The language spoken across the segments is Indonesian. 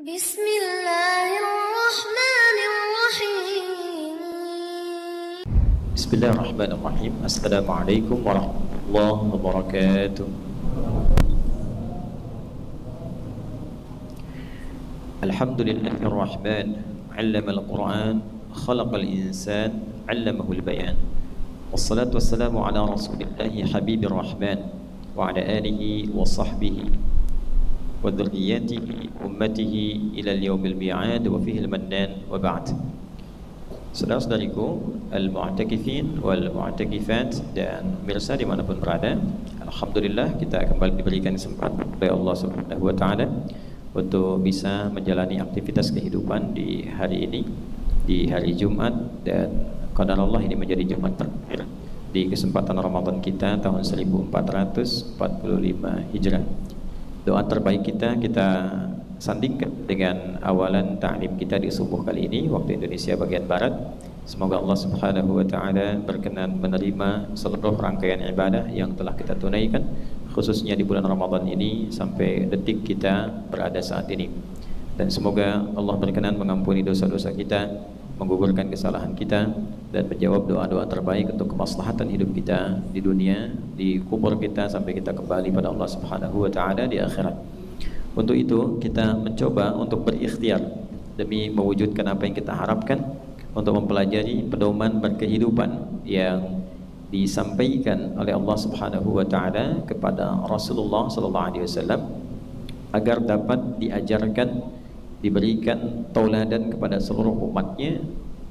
Bismillahirrahmanirrahim. Bismillahirrahmanirrahim. Assalamualaikum warahmatullahi wabarakatuh. Alhamdulillahirrahman. 'Allamal Qur'an, khalaqal insan, 'allamahul bayan. Wassalatu wassalamu ala Rasulillahi habibir rahman wa ala alihi wa sahbihi wa dhurriyyatihi ummatihi ila al-yaumil mi'ad wa fihi al-mannan wa ba'd. Saudara-saudariku al-mu'takifin wal-mu'takifat dan pemirsa dimanapun berada, alhamdulillah kita kembali diberikan kesempatan oleh Allah Subhanahu wa taala untuk bisa menjalani aktivitas kehidupan di hari ini, di hari Jumat, dan qadarullah ini menjadi Jumat terakhir di kesempatan Ramadan kita tahun 1445 Hijrah. Doa terbaik kita sandingkan dengan awalan ta'lim kita di subuh kali ini waktu Indonesia bagian barat. Semoga Allah Subhanahu wa taala berkenan menerima seluruh rangkaian ibadah yang telah kita tunaikan, khususnya di bulan Ramadan ini sampai detik kita berada saat ini. Dan semoga Allah berkenan mengampuni dosa-dosa kita, menggugurkan kesalahan kita, dan menjawab doa-doa terbaik untuk kemaslahatan hidup kita di dunia, di kubur kita, sampai kita kembali pada Allah Subhanahu wa taala di akhirat. Untuk itu kita mencoba untuk berikhtiar demi mewujudkan apa yang kita harapkan, untuk mempelajari pedoman berkehidupan yang disampaikan oleh Allah Subhanahu wa taala kepada Rasulullah sallallahu alaihi wasallam agar dapat diajarkan, diberikan tauladan kepada seluruh umatnya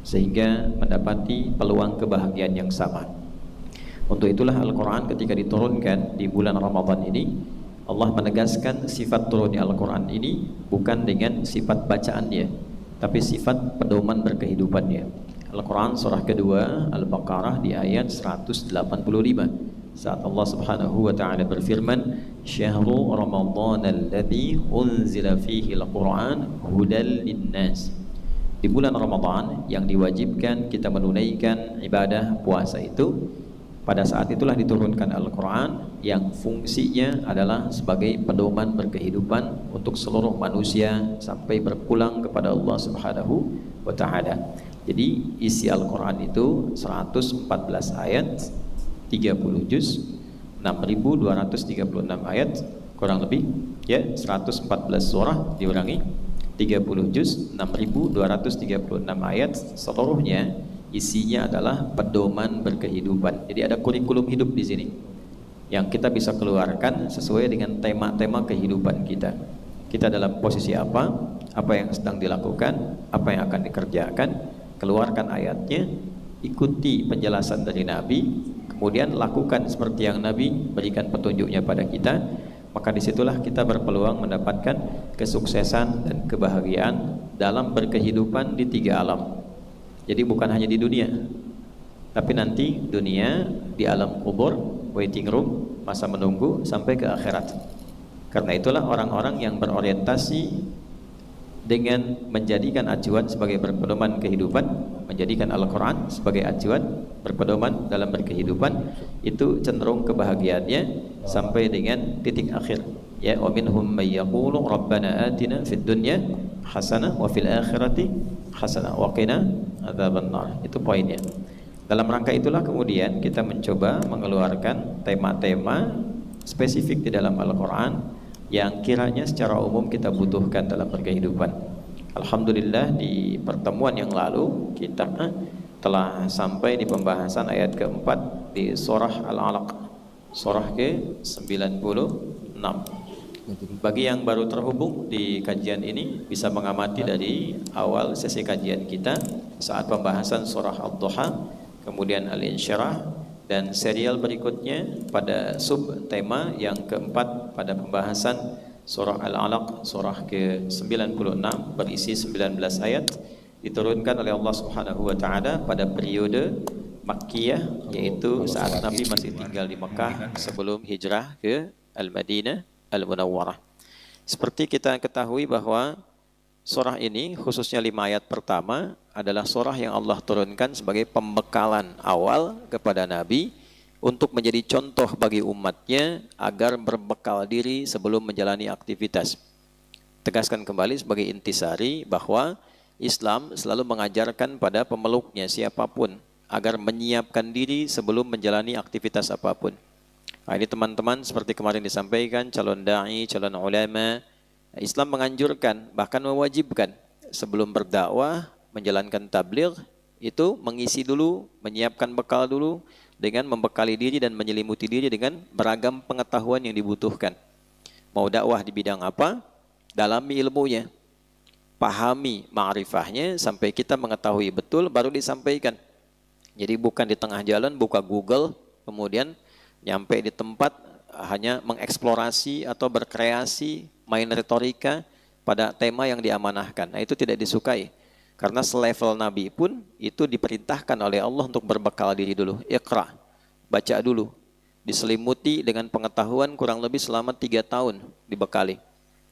sehingga mendapati peluang kebahagiaan yang sama. Untuk itulah Al-Qur'an ketika diturunkan di bulan Ramadan ini, Allah menegaskan sifat turunnya Al-Quran ini bukan dengan sifat bacaannya, tapi sifat pedoman berkehidupannya. Al-Quran surah kedua Al-Baqarah di ayat 185 saat Allah Subhanahu wa taala berfirman, "Syahrul Ramadan alladzi unzila fihi al-Quran hudal linnas." Di bulan Ramadan yang diwajibkan kita menunaikan ibadah puasa itu, pada saat itulah diturunkan Al-Quran yang fungsinya adalah sebagai pedoman berkehidupan untuk seluruh manusia sampai berpulang kepada Allah Subhanahu wa ta'ala. Jadi isi Al-Quran itu 114 ayat, 30 juz, 6.236 ayat kurang lebih, ya, 114 surah diurangi 30 juz, 6.236 ayat, seluruhnya isinya adalah pedoman berkehidupan. Jadi ada kurikulum hidup di sini yang kita bisa keluarkan sesuai dengan tema-tema kehidupan kita. Kita dalam posisi apa yang sedang dilakukan, apa yang akan dikerjakan, keluarkan ayatnya, ikuti penjelasan dari Nabi, kemudian lakukan seperti yang Nabi berikan petunjuknya pada kita, maka disitulah kita berpeluang mendapatkan kesuksesan dan kebahagiaan dalam berkehidupan di 3 alam. Jadi bukan hanya di dunia, tapi nanti dunia, di alam kubur, waiting room, masa menunggu, sampai ke akhirat. Karena itulah orang-orang yang berorientasi dengan menjadikan acuan sebagai berpedoman kehidupan, menjadikan Al-Quran sebagai acuan berpedoman dalam berkehidupan, itu cenderung kebahagiaannya sampai dengan titik akhir. Ya, wa minhum may yaqulu rabbana atina fid dunya hasanah wa fil akhirati hasanah wa qina adzabannar. Itu poinnya. Dalam rangka itulah kemudian kita mencoba mengeluarkan tema-tema spesifik di dalam Al-Quran yang kiranya secara umum kita butuhkan dalam berkehidupan. Alhamdulillah di pertemuan yang lalu kita telah sampai di pembahasan ayat keempat di surah Al-Alaq, surah ke-96. Bagi yang baru terhubung di kajian ini bisa mengamati dari awal sesi kajian kita saat pembahasan surah Ad-Duha, kemudian Al-Insyirah, dan serial berikutnya pada sub tema yang keempat pada pembahasan surah Al-Alaq, surah ke-96 berisi 19 ayat, diturunkan oleh Allah Subhanahu wa taala pada periode Makkiyah, yaitu saat Nabi masih tinggal di Mekah sebelum hijrah ke Al-Madinah Al-Munawwarah. Seperti kita ketahui bahwa surah ini khususnya 5 ayat pertama adalah surah yang Allah turunkan sebagai pembekalan awal kepada Nabi untuk menjadi contoh bagi umatnya agar berbekal diri sebelum menjalani aktivitas. tegaskan kembali sebagai intisari bahwa Islam selalu mengajarkan pada pemeluknya siapapun agar menyiapkan diri sebelum menjalani aktivitas apapun. Nah, ini teman-teman seperti kemarin disampaikan, calon da'i, calon ulama, Islam menganjurkan bahkan mewajibkan sebelum berdakwah, menjalankan tabligh itu mengisi dulu, menyiapkan bekal dulu dengan membekali diri dan menyelimuti diri dengan beragam pengetahuan yang dibutuhkan. Mau dakwah di bidang apa? Dalami ilmunya, pahami ma'rifahnya sampai kita mengetahui betul baru disampaikan. Jadi bukan di tengah jalan buka Google kemudian nyampe di tempat hanya mengeksplorasi atau berkreasi main retorika pada tema yang diamanahkan. Nah, itu tidak disukai. Karena selevel Nabi pun itu diperintahkan oleh Allah untuk berbekal diri dulu. Iqra, baca dulu. Diselimuti dengan pengetahuan kurang lebih selama 3 tahun dibekali.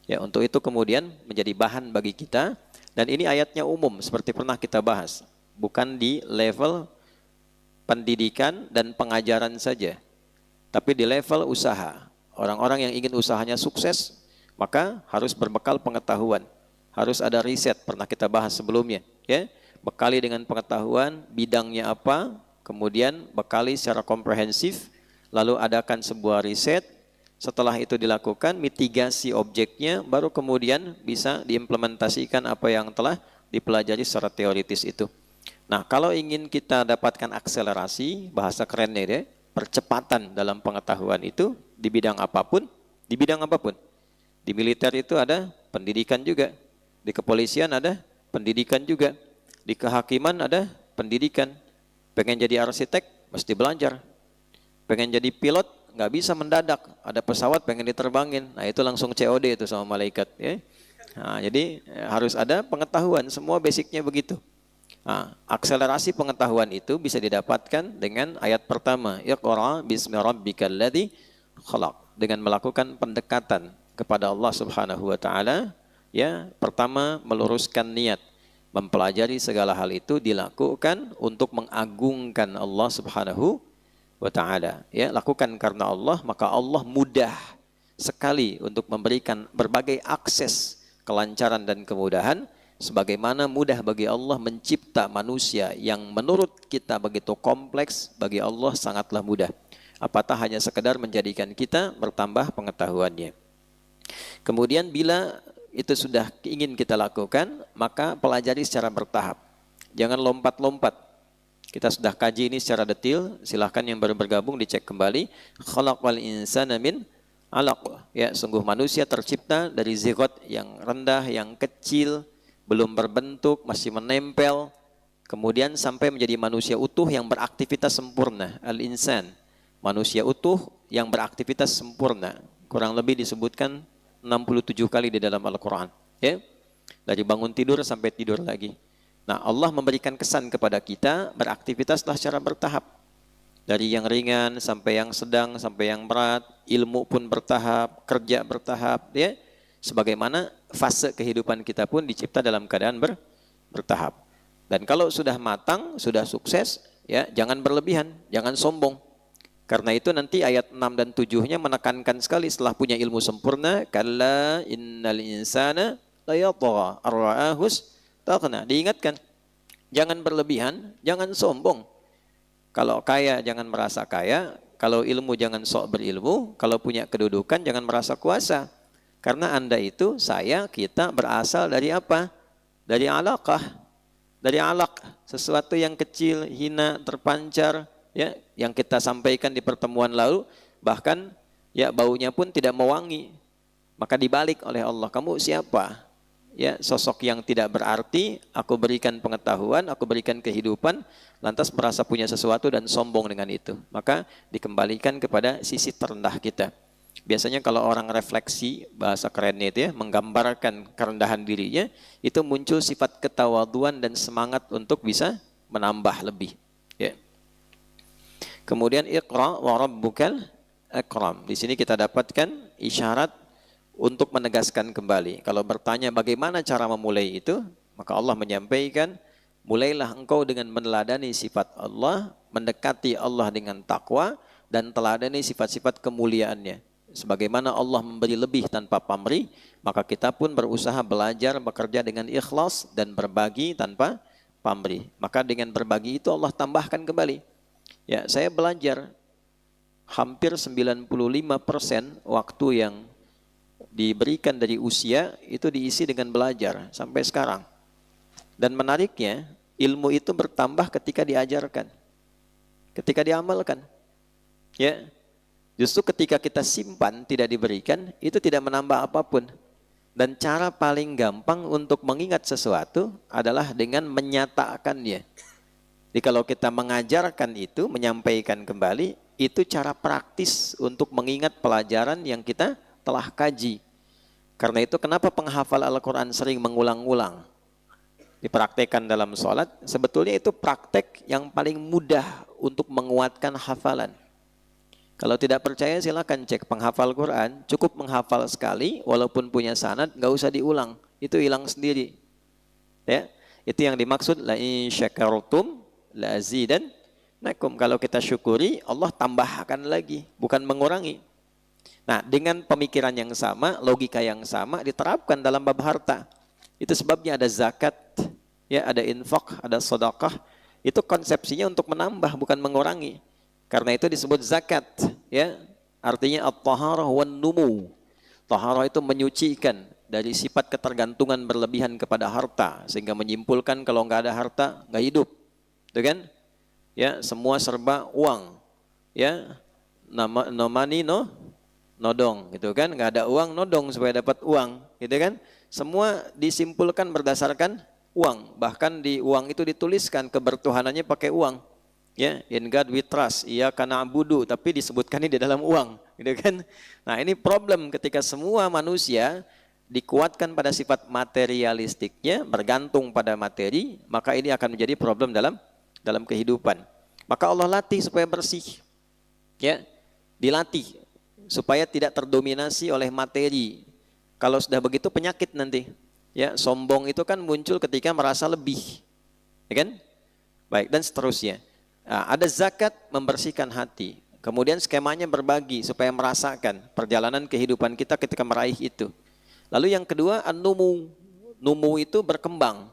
Ya, untuk itu kemudian menjadi bahan bagi kita. Dan ini ayatnya umum seperti pernah kita bahas. Bukan di level pendidikan dan pengajaran saja, tapi di level usaha. Orang-orang yang ingin usahanya sukses, maka harus berbekal pengetahuan. Harus ada riset, pernah kita bahas sebelumnya. Ya, bekali dengan pengetahuan, bidangnya apa, kemudian bekali secara komprehensif, lalu adakan sebuah riset. Setelah itu dilakukan, mitigasi objeknya, baru kemudian bisa diimplementasikan apa yang telah dipelajari secara teoritis itu. Nah, kalau ingin kita dapatkan akselerasi, bahasa kerennya deh, percepatan dalam pengetahuan itu di bidang apapun, di bidang apapun. Di militer itu ada pendidikan juga, di kepolisian ada pendidikan juga, di kehakiman ada pendidikan. Pengen jadi arsitek, mesti belajar. Pengen jadi pilot, nggak bisa mendadak. Ada pesawat pengen diterbangin, nah itu langsung COD itu sama malaikat. Ya. Nah, jadi harus ada pengetahuan, semua basicnya begitu. Nah, akselerasi pengetahuan itu bisa didapatkan dengan ayat pertama, Iqra bismi rabbikal ladzi khalaq, dengan melakukan pendekatan kepada Allah Subhanahu wa taala. Ya, pertama meluruskan niat, mempelajari segala hal itu dilakukan untuk mengagungkan Allah Subhanahu wa taala. Ya, lakukan karena Allah, maka Allah mudah sekali untuk memberikan berbagai akses kelancaran dan kemudahan. Sebagaimana mudah bagi Allah mencipta manusia yang menurut kita begitu kompleks, bagi Allah sangatlah mudah. Apatah hanya sekedar menjadikan kita bertambah pengetahuannya. Kemudian bila itu sudah ingin kita lakukan, maka pelajari secara bertahap. Jangan lompat-lompat. Kita sudah kaji ini secara detail, silahkan yang baru bergabung dicek kembali. Khalaqal insana min alaq. Ya, sungguh manusia tercipta dari zigot yang rendah, yang kecil, belum berbentuk, masih menempel, kemudian sampai menjadi manusia utuh yang beraktivitas sempurna. Al-insan, manusia utuh yang beraktivitas sempurna. Kurang lebih disebutkan 67 kali di dalam Al-Quran. Ya? Dari bangun tidur sampai tidur lagi. Nah, Allah memberikan kesan kepada kita, beraktivitaslah secara bertahap. Dari yang ringan sampai yang sedang, sampai yang berat, ilmu pun bertahap, kerja bertahap, ya. Sebagaimana fase kehidupan kita pun dicipta dalam keadaan bertahap. Dan kalau sudah matang, sudah sukses, ya jangan berlebihan, jangan sombong. Karena itu nanti ayat 6 dan 7-nya menekankan sekali setelah punya ilmu sempurna, kalla innal insana la yatgha ar-ra'ahus taghna. Diingatkan, jangan berlebihan, jangan sombong. Kalau kaya jangan merasa kaya, kalau ilmu jangan sok berilmu, kalau punya kedudukan jangan merasa kuasa. Karena Anda itu, saya, kita berasal dari apa? Dari alaqah, dari alaq, sesuatu yang kecil, hina, terpancar, ya, yang kita sampaikan di pertemuan lalu, bahkan ya baunya pun tidak mewangi. Maka dibalik oleh Allah, kamu siapa? Ya, sosok yang tidak berarti, aku berikan pengetahuan, aku berikan kehidupan, lantas merasa punya sesuatu dan sombong dengan itu. Maka dikembalikan kepada sisi terendah kita. Biasanya kalau orang refleksi, bahasa kerennya itu ya, menggambarkan kerendahan dirinya, itu muncul sifat ketawaduan dan semangat untuk bisa menambah lebih. Ya. Kemudian Iqra wa rabbukal akram. Di sini kita dapatkan isyarat untuk menegaskan kembali. Kalau bertanya bagaimana cara memulai itu, maka Allah menyampaikan, mulailah engkau dengan meneladani sifat Allah, mendekati Allah dengan takwa, dan teladani sifat-sifat kemuliaannya. Sebagaimana Allah memberi lebih tanpa pamrih, maka kita pun berusaha belajar bekerja dengan ikhlas dan berbagi tanpa pamrih. Maka dengan berbagi itu Allah tambahkan kembali. Ya, saya belajar hampir 95% waktu yang diberikan dari usia itu diisi dengan belajar sampai sekarang. Dan menariknya, ilmu itu bertambah ketika diajarkan, ketika diamalkan. Ya, justru ketika kita simpan tidak diberikan, itu tidak menambah apapun. Dan cara paling gampang untuk mengingat sesuatu adalah dengan menyatakannya. Jadi kalau kita mengajarkan itu, menyampaikan kembali, itu cara praktis untuk mengingat pelajaran yang kita telah kaji. Karena itu kenapa penghafal Al-Quran sering mengulang-ulang? Dipraktekkan dalam sholat, sebetulnya itu praktek yang paling mudah untuk menguatkan hafalan. Kalau tidak percaya silakan cek penghafal Quran, cukup menghafal sekali, walaupun punya sanad, nggak usah diulang, itu hilang sendiri. Ya, itu yang dimaksud la in syakartum la azidannakum. Kalau kita syukuri, Allah tambahkan lagi, bukan mengurangi. Nah, dengan pemikiran yang sama, logika yang sama diterapkan dalam bab harta. Itu sebabnya ada zakat, ya, ada infak, ada sedekah. Itu konsepsinya untuk menambah, bukan mengurangi. Karena itu disebut zakat, ya. Artinya at-taharah wan numu. Taharah itu menyucikan dari sifat ketergantungan berlebihan kepada harta, sehingga menyimpulkan kalau nggak ada harta nggak hidup, itu kan? Ya, semua serba uang, ya. No money no nodong, gitu kan? Nggak ada uang nodong supaya dapat uang, gitu kan? Semua disimpulkan berdasarkan uang. Bahkan di uang itu dituliskan kebertuhanannya pakai uang. Ya, in God we trust, iya karena abudu, tapi disebutkan ini di dalam uang, gitu kan? Nah, ini problem ketika semua manusia dikuatkan pada sifat materialistiknya, bergantung pada materi, maka ini akan menjadi problem dalam kehidupan. Maka Allah latih supaya bersih, ya, dilatih supaya tidak terdominasi oleh materi. Kalau sudah begitu penyakit nanti, ya, sombong itu kan muncul ketika merasa lebih, ya kan? Baik, dan seterusnya. Nah, ada zakat membersihkan hati. Kemudian skemanya berbagi supaya merasakan perjalanan kehidupan kita ketika meraih itu. Lalu yang kedua, an-numu. Numu itu berkembang.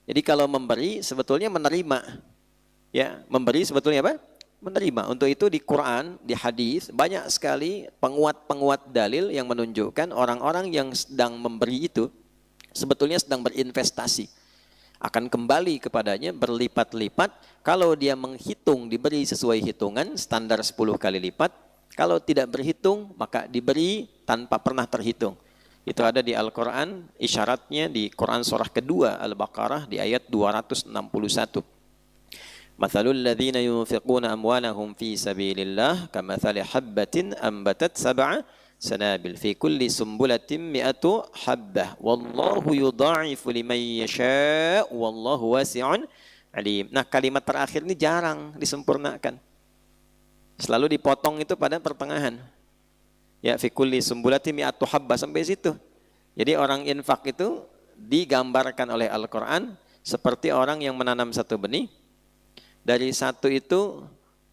Jadi kalau memberi sebetulnya menerima. Ya, memberi sebetulnya apa? Menerima. Untuk itu di Quran, di hadis banyak sekali penguat-penguat dalil yang menunjukkan orang-orang yang sedang memberi itu sebetulnya sedang berinvestasi. Akan kembali kepadanya berlipat-lipat. Kalau dia menghitung diberi sesuai hitungan standar 10 kali lipat. Kalau tidak berhitung maka diberi tanpa pernah terhitung. Itu ada di Al-Quran, isyaratnya di Quran surah kedua Al-Baqarah di ayat 261. Mathalul ladzina yunfiquna amwalahum fi sabilillah kamathali habbatin ambatat sab'a sanabil fi kulli sumbulatin mi'atu habbah wallahu yudha'ifu liman yasha' wallahu wasi'un alim. Nah, kalimat terakhir ini jarang disempurnakan. Selalu dipotong itu pada pertengahan. Ya, fi kulli sumbulatin mi'atu habbah, sampai situ. Jadi orang infak itu digambarkan oleh Al-Qur'an seperti orang yang menanam satu benih. Dari satu itu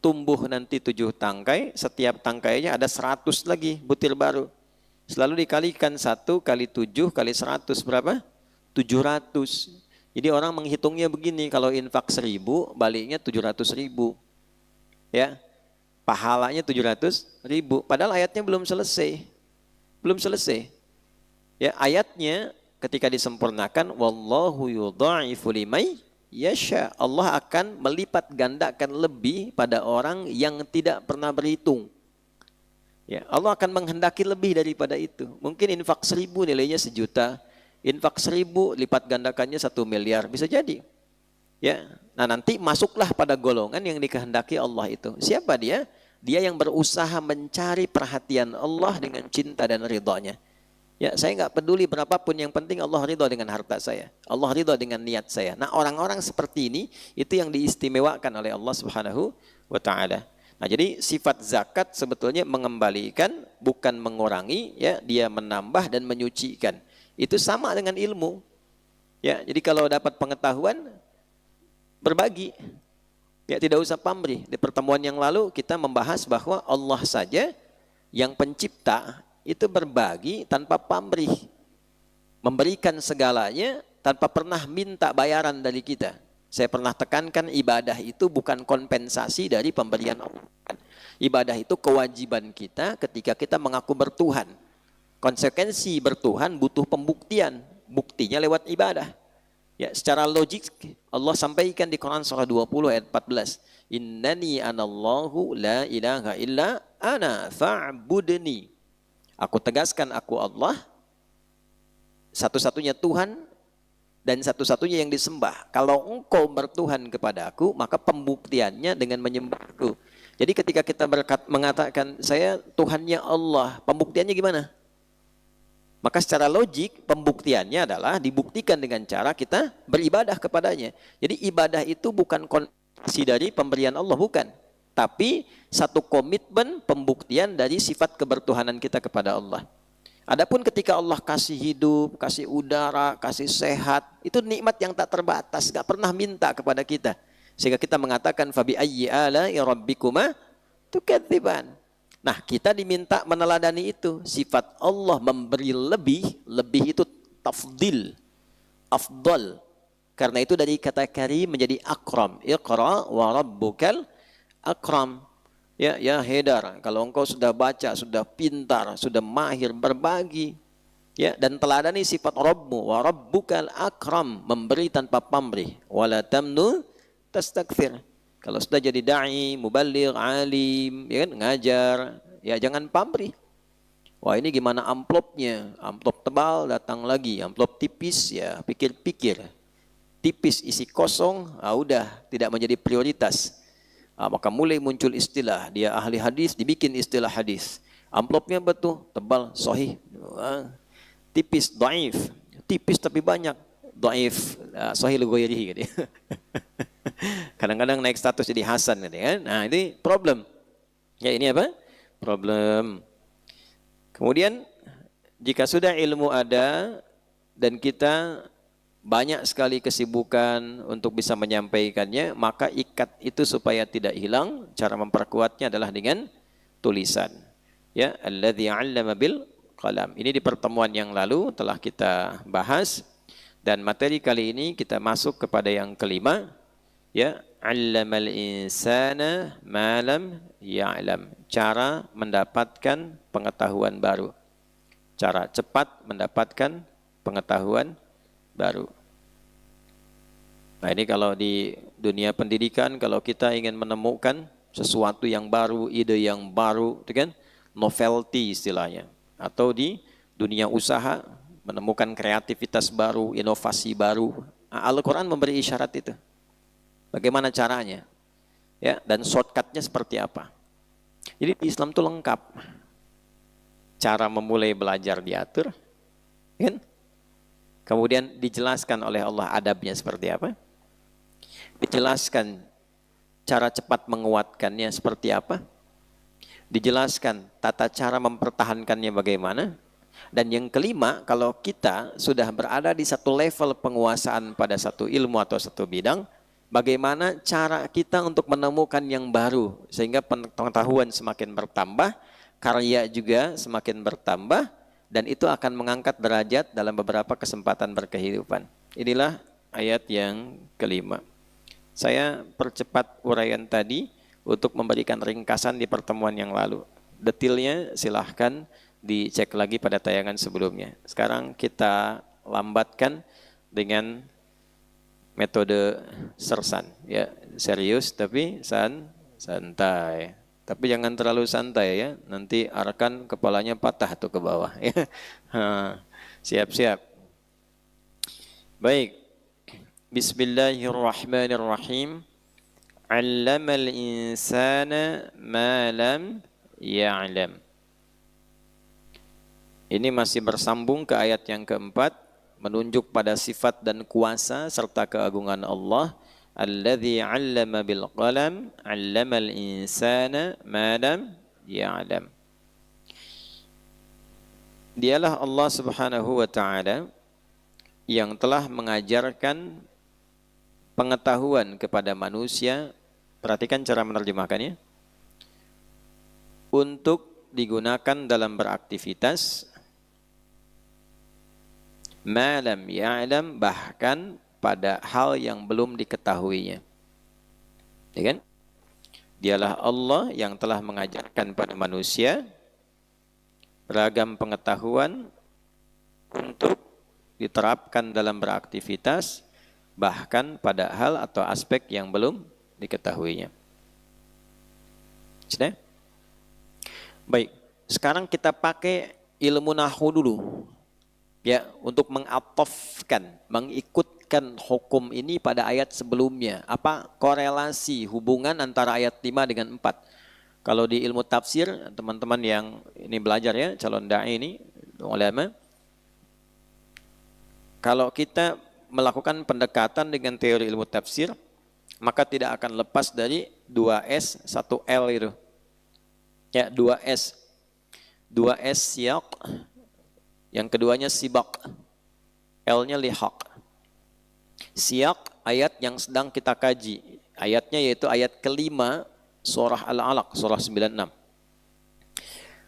tumbuh nanti 7 tangkai, setiap tangkainya ada 100 lagi butir baru. Selalu dikalikan 1 kali 7 kali 100 berapa? 700. Jadi orang menghitungnya begini, kalau infak 1000 baliknya 700.000. Ya, pahalanya 700.000. Padahal ayatnya belum selesai. Belum selesai. Ya, ayatnya ketika disempurnakan, wallahu yudha'ifu liman yasha, Allah akan melipat gandakan lebih pada orang yang tidak pernah berhitung. Ya, Allah akan menghendaki lebih daripada itu. Mungkin infak 1000 nilainya 1 juta, infak 1000 lipat gandakannya 1 miliar, bisa jadi. Ya, nah nanti masuklah pada golongan yang dikehendaki Allah itu. Siapa dia? Dia yang berusaha mencari perhatian Allah dengan cinta dan ridhonya. Ya, saya nggak peduli berapapun, yang penting Allah ridho dengan harta saya, Allah ridho dengan niat saya. Nah, orang-orang seperti ini itu yang diistimewakan oleh Allah Subhanahu wa taala. Nah, jadi sifat zakat sebetulnya mengembalikan, bukan mengurangi, ya, dia menambah dan menyucikan. Itu sama dengan ilmu. Ya, jadi kalau dapat pengetahuan, berbagi. Ya, tidak usah pamrih. Di pertemuan yang lalu kita membahas bahwa Allah saja Yang pencipta itu berbagi tanpa pamrih, memberikan segalanya tanpa pernah minta bayaran dari kita. Saya pernah tekankan, ibadah itu bukan kompensasi dari pemberian Allah. Ibadah itu kewajiban kita ketika kita mengaku bertuhan. Konsekuensi bertuhan butuh pembuktian, buktinya lewat ibadah. Ya, secara logik Allah sampaikan di Quran surah 20 ayat 14, innani anallahu la ilaha illa ana fa'budni. Aku tegaskan, aku Allah, satu-satunya Tuhan dan satu-satunya yang disembah. Kalau engkau bertuhan kepada aku, maka pembuktiannya dengan menyembahku. Jadi ketika kita mengatakan saya Tuhannya Allah, pembuktiannya gimana? Maka secara logik pembuktiannya adalah dibuktikan dengan cara kita beribadah kepadanya. Jadi ibadah itu bukan konsekuensi dari pemberian Allah, bukan. Tapi satu komitmen pembuktian dari sifat kebertuhanan kita kepada Allah. Adapun ketika Allah kasih hidup, kasih udara, kasih sehat, itu nikmat yang tak terbatas, gak pernah minta kepada kita. Sehingga kita mengatakan fabi ayyi ala'i rabbikuma tukadziban. Nah, kita diminta meneladani itu. Sifat Allah memberi lebih, lebih itu tafdil, afdal. Karena itu dari kata karim menjadi akram. Iqra wa rabbukal akram. Ya, ya Haidar, kalau engkau sudah baca, sudah pintar, sudah mahir berbagi, ya, dan teladani sifat Rabbmu, wa rabbukal akram, memberi tanpa pamrih, wala tamnu tastakthir. Kalau sudah jadi dai, muballigh, alim, ya kan, ngajar, ya jangan pamrih. Wah, ini gimana amplopnya? Amplop tebal datang lagi, amplop tipis, ya pikir-pikir. Tipis isi kosong, udah tidak menjadi prioritas. Maka mulai muncul istilah, dia ahli hadis, dibikin istilah hadis. Amplopnya betul, tebal, sahih. Tipis, dhaif. Tipis tapi banyak. Dhaif, sahih li ghairihi gitu. Kadang-kadang naik status jadi hasan gitu kan. Nah, ini problem. Ya, ini apa? Problem. Kemudian jika sudah ilmu ada dan kita banyak sekali kesibukan untuk bisa menyampaikannya, maka ikat itu supaya tidak hilang, cara memperkuatnya adalah dengan tulisan. Ya, alladzi 'allama bil qalam. Ini di pertemuan yang lalu telah kita bahas, dan materi kali ini kita masuk kepada yang kelima. Ya, 'allamal insana ma lam ya'lam. Cara mendapatkan pengetahuan baru. Cara cepat mendapatkan pengetahuan baru. Nah, ini kalau di dunia pendidikan, kalau kita ingin menemukan sesuatu yang baru, ide yang baru, itu kan novelty istilahnya. Atau di dunia usaha, menemukan kreativitas baru, inovasi baru. Al-Quran memberi isyarat itu. Bagaimana caranya? Ya, dan shortcutnya seperti apa? Jadi di Islam itu lengkap. Cara memulai belajar diatur, kan? Kemudian dijelaskan oleh Allah adabnya seperti apa? Dijelaskan cara cepat menguatkannya seperti apa? Dijelaskan tata cara mempertahankannya bagaimana? Dan yang kelima, kalau kita sudah berada di satu level penguasaan pada satu ilmu atau satu bidang, bagaimana cara kita untuk menemukan yang baru sehingga pengetahuan semakin bertambah, karya juga semakin bertambah, dan itu akan mengangkat derajat dalam beberapa kesempatan berkehidupan. Inilah ayat yang kelima. Saya percepat uraian tadi untuk memberikan ringkasan di pertemuan yang lalu. Detailnya silahkan dicek lagi pada tayangan sebelumnya. Sekarang kita lambatkan dengan metode sersan, ya, serius tapi santai. Tapi jangan terlalu santai ya, nanti arkan kepalanya patah tuh ke bawah ya. Siap-siap. Baik. Bismillahirrahmanirrahim. 'Allamal insana ma lam ya'lam. Ini masih bersambung ke ayat yang keempat, menunjuk pada sifat dan kuasa serta keagungan Allah. Alladzi 'allama bil qalam 'allamal insana ma lam ya'lam. Dialah Allah Subhanahu wa taala yang telah mengajarkan pengetahuan kepada manusia. Perhatikan cara menerjemahkannya. Untuk digunakan dalam beraktivitas, ma lam ya'lam, bahkan pada hal yang belum diketahuinya. Ya kan? Dialah Allah yang telah mengajarkan pada manusia beragam pengetahuan untuk diterapkan dalam beraktivitas, bahkan pada hal atau aspek yang belum diketahuinya. Sudah? Baik, sekarang kita pakai ilmu nahwu dulu. Ya, untuk mengatofkan, mengikutkan hukum ini pada ayat sebelumnya. Apa korelasi hubungan antara ayat 5 dengan 4? Kalau di ilmu tafsir, teman-teman yang ini belajar ya, calon da'i ini, ulama, kalau kita melakukan pendekatan dengan teori ilmu tafsir, maka tidak akan lepas dari 2S, 1L itu. Ya, 2S. 2S siyaq, yang keduanya sibak. L-nya lihaq. Siyaq, ayat yang sedang kita kaji. Ayatnya yaitu ayat kelima, surah Al-Alaq, surah 96.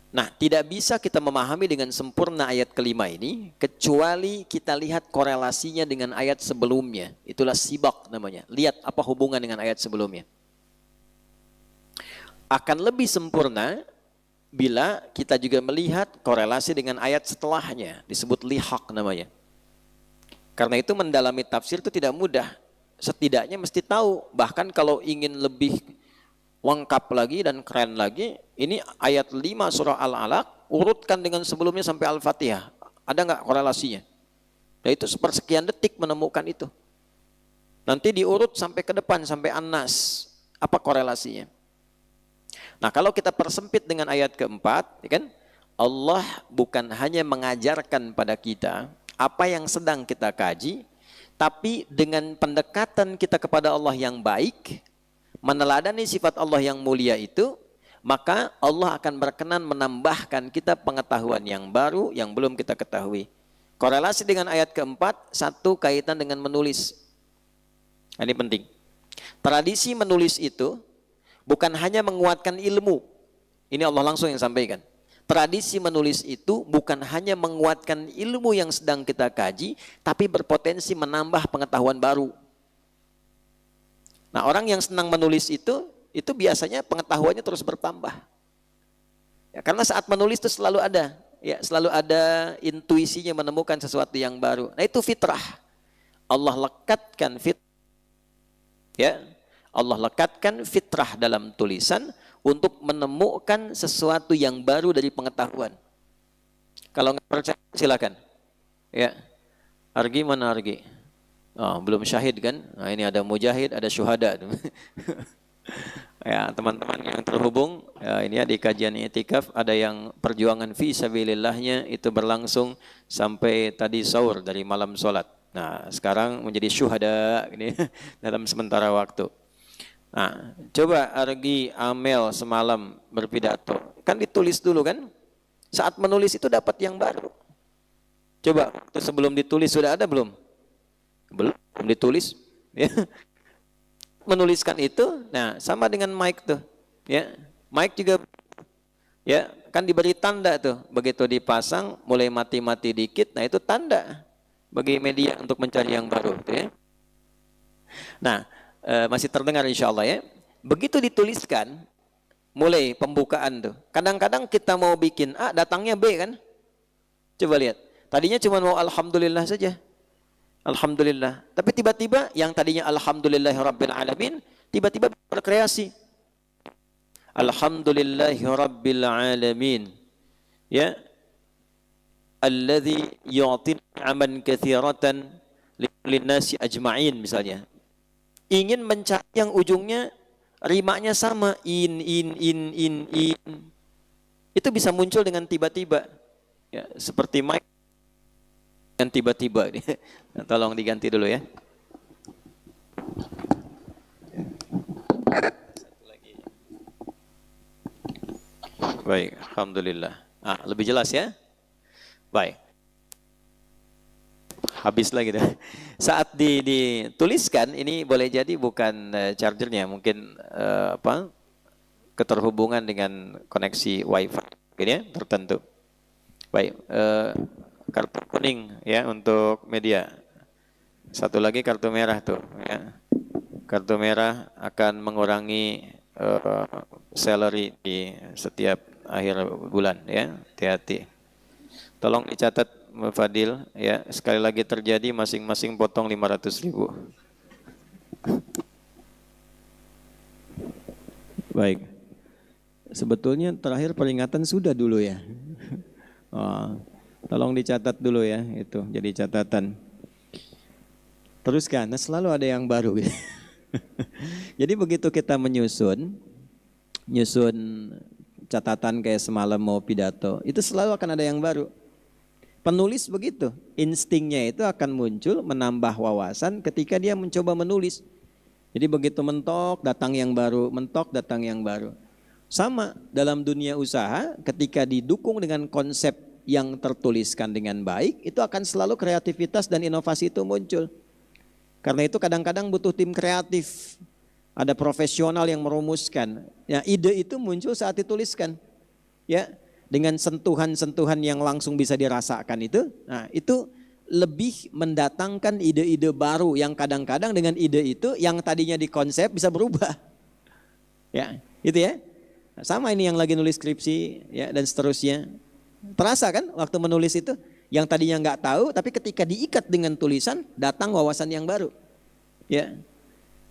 Nah, tidak bisa kita memahami dengan sempurna ayat kelima ini kecuali kita lihat korelasinya dengan ayat sebelumnya. Itulah sibak namanya. Lihat apa hubungan dengan ayat sebelumnya. Akan lebih sempurna bila kita juga melihat korelasi dengan ayat setelahnya, disebut lihaq namanya. Karena itu mendalami tafsir itu tidak mudah. Setidaknya mesti tahu, bahkan kalau ingin lebih lengkap lagi dan keren lagi, ini ayat 5 surah Al-Alaq, urutkan dengan sebelumnya sampai Al-Fatihah. Ada nggak korelasinya? Dan itu sepersekian detik menemukan itu. Nanti diurut sampai ke depan, sampai An-Nas. Apa korelasinya? Nah, kalau kita persempit dengan ayat keempat, ya kan? Allah bukan hanya mengajarkan pada kita apa yang sedang kita kaji, tapi dengan pendekatan kita kepada Allah yang baik, meneladani sifat Allah yang mulia itu, maka Allah akan berkenan menambahkan kita pengetahuan yang baru yang belum kita ketahui. Korelasi dengan ayat keempat, satu kaitan dengan menulis. Ini penting. Tradisi menulis itu bukan hanya menguatkan ilmu. Ini Allah langsung yang sampaikan. Tradisi menulis itu bukan hanya menguatkan ilmu yang sedang kita kaji, tapi berpotensi menambah pengetahuan baru. Nah, orang yang senang menulis itu biasanya pengetahuannya terus bertambah. Ya, karena saat menulis itu selalu ada intuisinya menemukan sesuatu yang baru. Nah, itu fitrah. Allah lekatkan Allah lekatkan fitrah dalam tulisan untuk menemukan sesuatu yang baru dari pengetahuan. Kalau nggak percaya silakan. Ya, Argi mana Argi? Oh, belum syahid kan? Nah, ini ada mujahid, ada syuhada. Ya, teman-teman yang terhubung, ya, ini ya di kajian i'tikaf ada yang perjuangan fi sabilillahnya itu berlangsung sampai tadi sahur dari malam sholat. Nah, sekarang menjadi syuhada ini dalam sementara waktu. Nah, coba Argi Amel semalam berpidato. Kan ditulis dulu kan? Saat menulis itu dapat yang baru. Coba, sebelum ditulis sudah ada belum? Belum ditulis. Ya. Menuliskan itu, nah sama dengan mic tuh. Ya, mic juga ya kan diberi tanda tuh. Begitu dipasang, mulai mati-mati dikit, nah itu tanda bagi media untuk mencari yang baru. Tuh, ya. Nah, masih terdengar insya Allah ya. Begitu dituliskan, mulai pembukaan tuh. Kadang-kadang kita mau bikin A, datangnya B kan? Coba lihat. Tadinya cuma mau alhamdulillah saja. Alhamdulillah. Tapi tiba-tiba yang tadinya alhamdulillahirabbil alamin, tiba-tiba berkreasi. Alhamdulillahirabbil alamin. Ya. Alladzi yu'ti aman katsiratan lin-nasi ajma'in misalnya. Ingin mencari yang ujungnya rimanya sama in. Itu bisa muncul dengan tiba-tiba. Ya, seperti mic yang tiba-tiba. Tolong diganti dulu ya. Baik, alhamdulillah. Lebih jelas ya? Baik. Habis lagi dah. Saat dituliskan ini boleh jadi bukan chargernya, mungkin keterhubungan dengan koneksi wifi. gitu ya, tertentu. Baik, kartu kuning ya untuk media. Satu lagi kartu merah tuh ya. Kartu merah akan mengurangi salary di setiap akhir bulan ya. Hati-hati. Tolong dicatat Fadil ya. Sekali lagi terjadi masing-masing potong 500.000. Baik. Sebetulnya terakhir peringatan sudah dulu ya. Oh, tolong dicatat dulu ya itu jadi catatan. Teruskan, nah selalu ada yang baru. Jadi begitu kita menyusun catatan kayak semalam mau pidato, itu selalu akan ada yang baru. Penulis begitu, instingnya itu akan muncul menambah wawasan ketika dia mencoba menulis. Jadi begitu mentok datang yang baru, mentok datang yang baru. Sama dalam dunia usaha, ketika didukung dengan konsep yang tertuliskan dengan baik, itu akan selalu kreativitas dan inovasi itu muncul. Karena itu kadang-kadang butuh tim kreatif, ada profesional yang merumuskan. Ya, ide itu muncul saat dituliskan, ya dengan sentuhan-sentuhan yang langsung bisa dirasakan itu. Nah itu lebih mendatangkan ide-ide baru yang kadang-kadang dengan ide itu yang tadinya dikonsep bisa berubah. Ya, itu ya. Sama ini yang lagi nulis skripsi ya dan seterusnya. Terasa kan waktu menulis itu yang tadinya nggak tahu tapi ketika diikat dengan tulisan datang wawasan yang baru. Ya.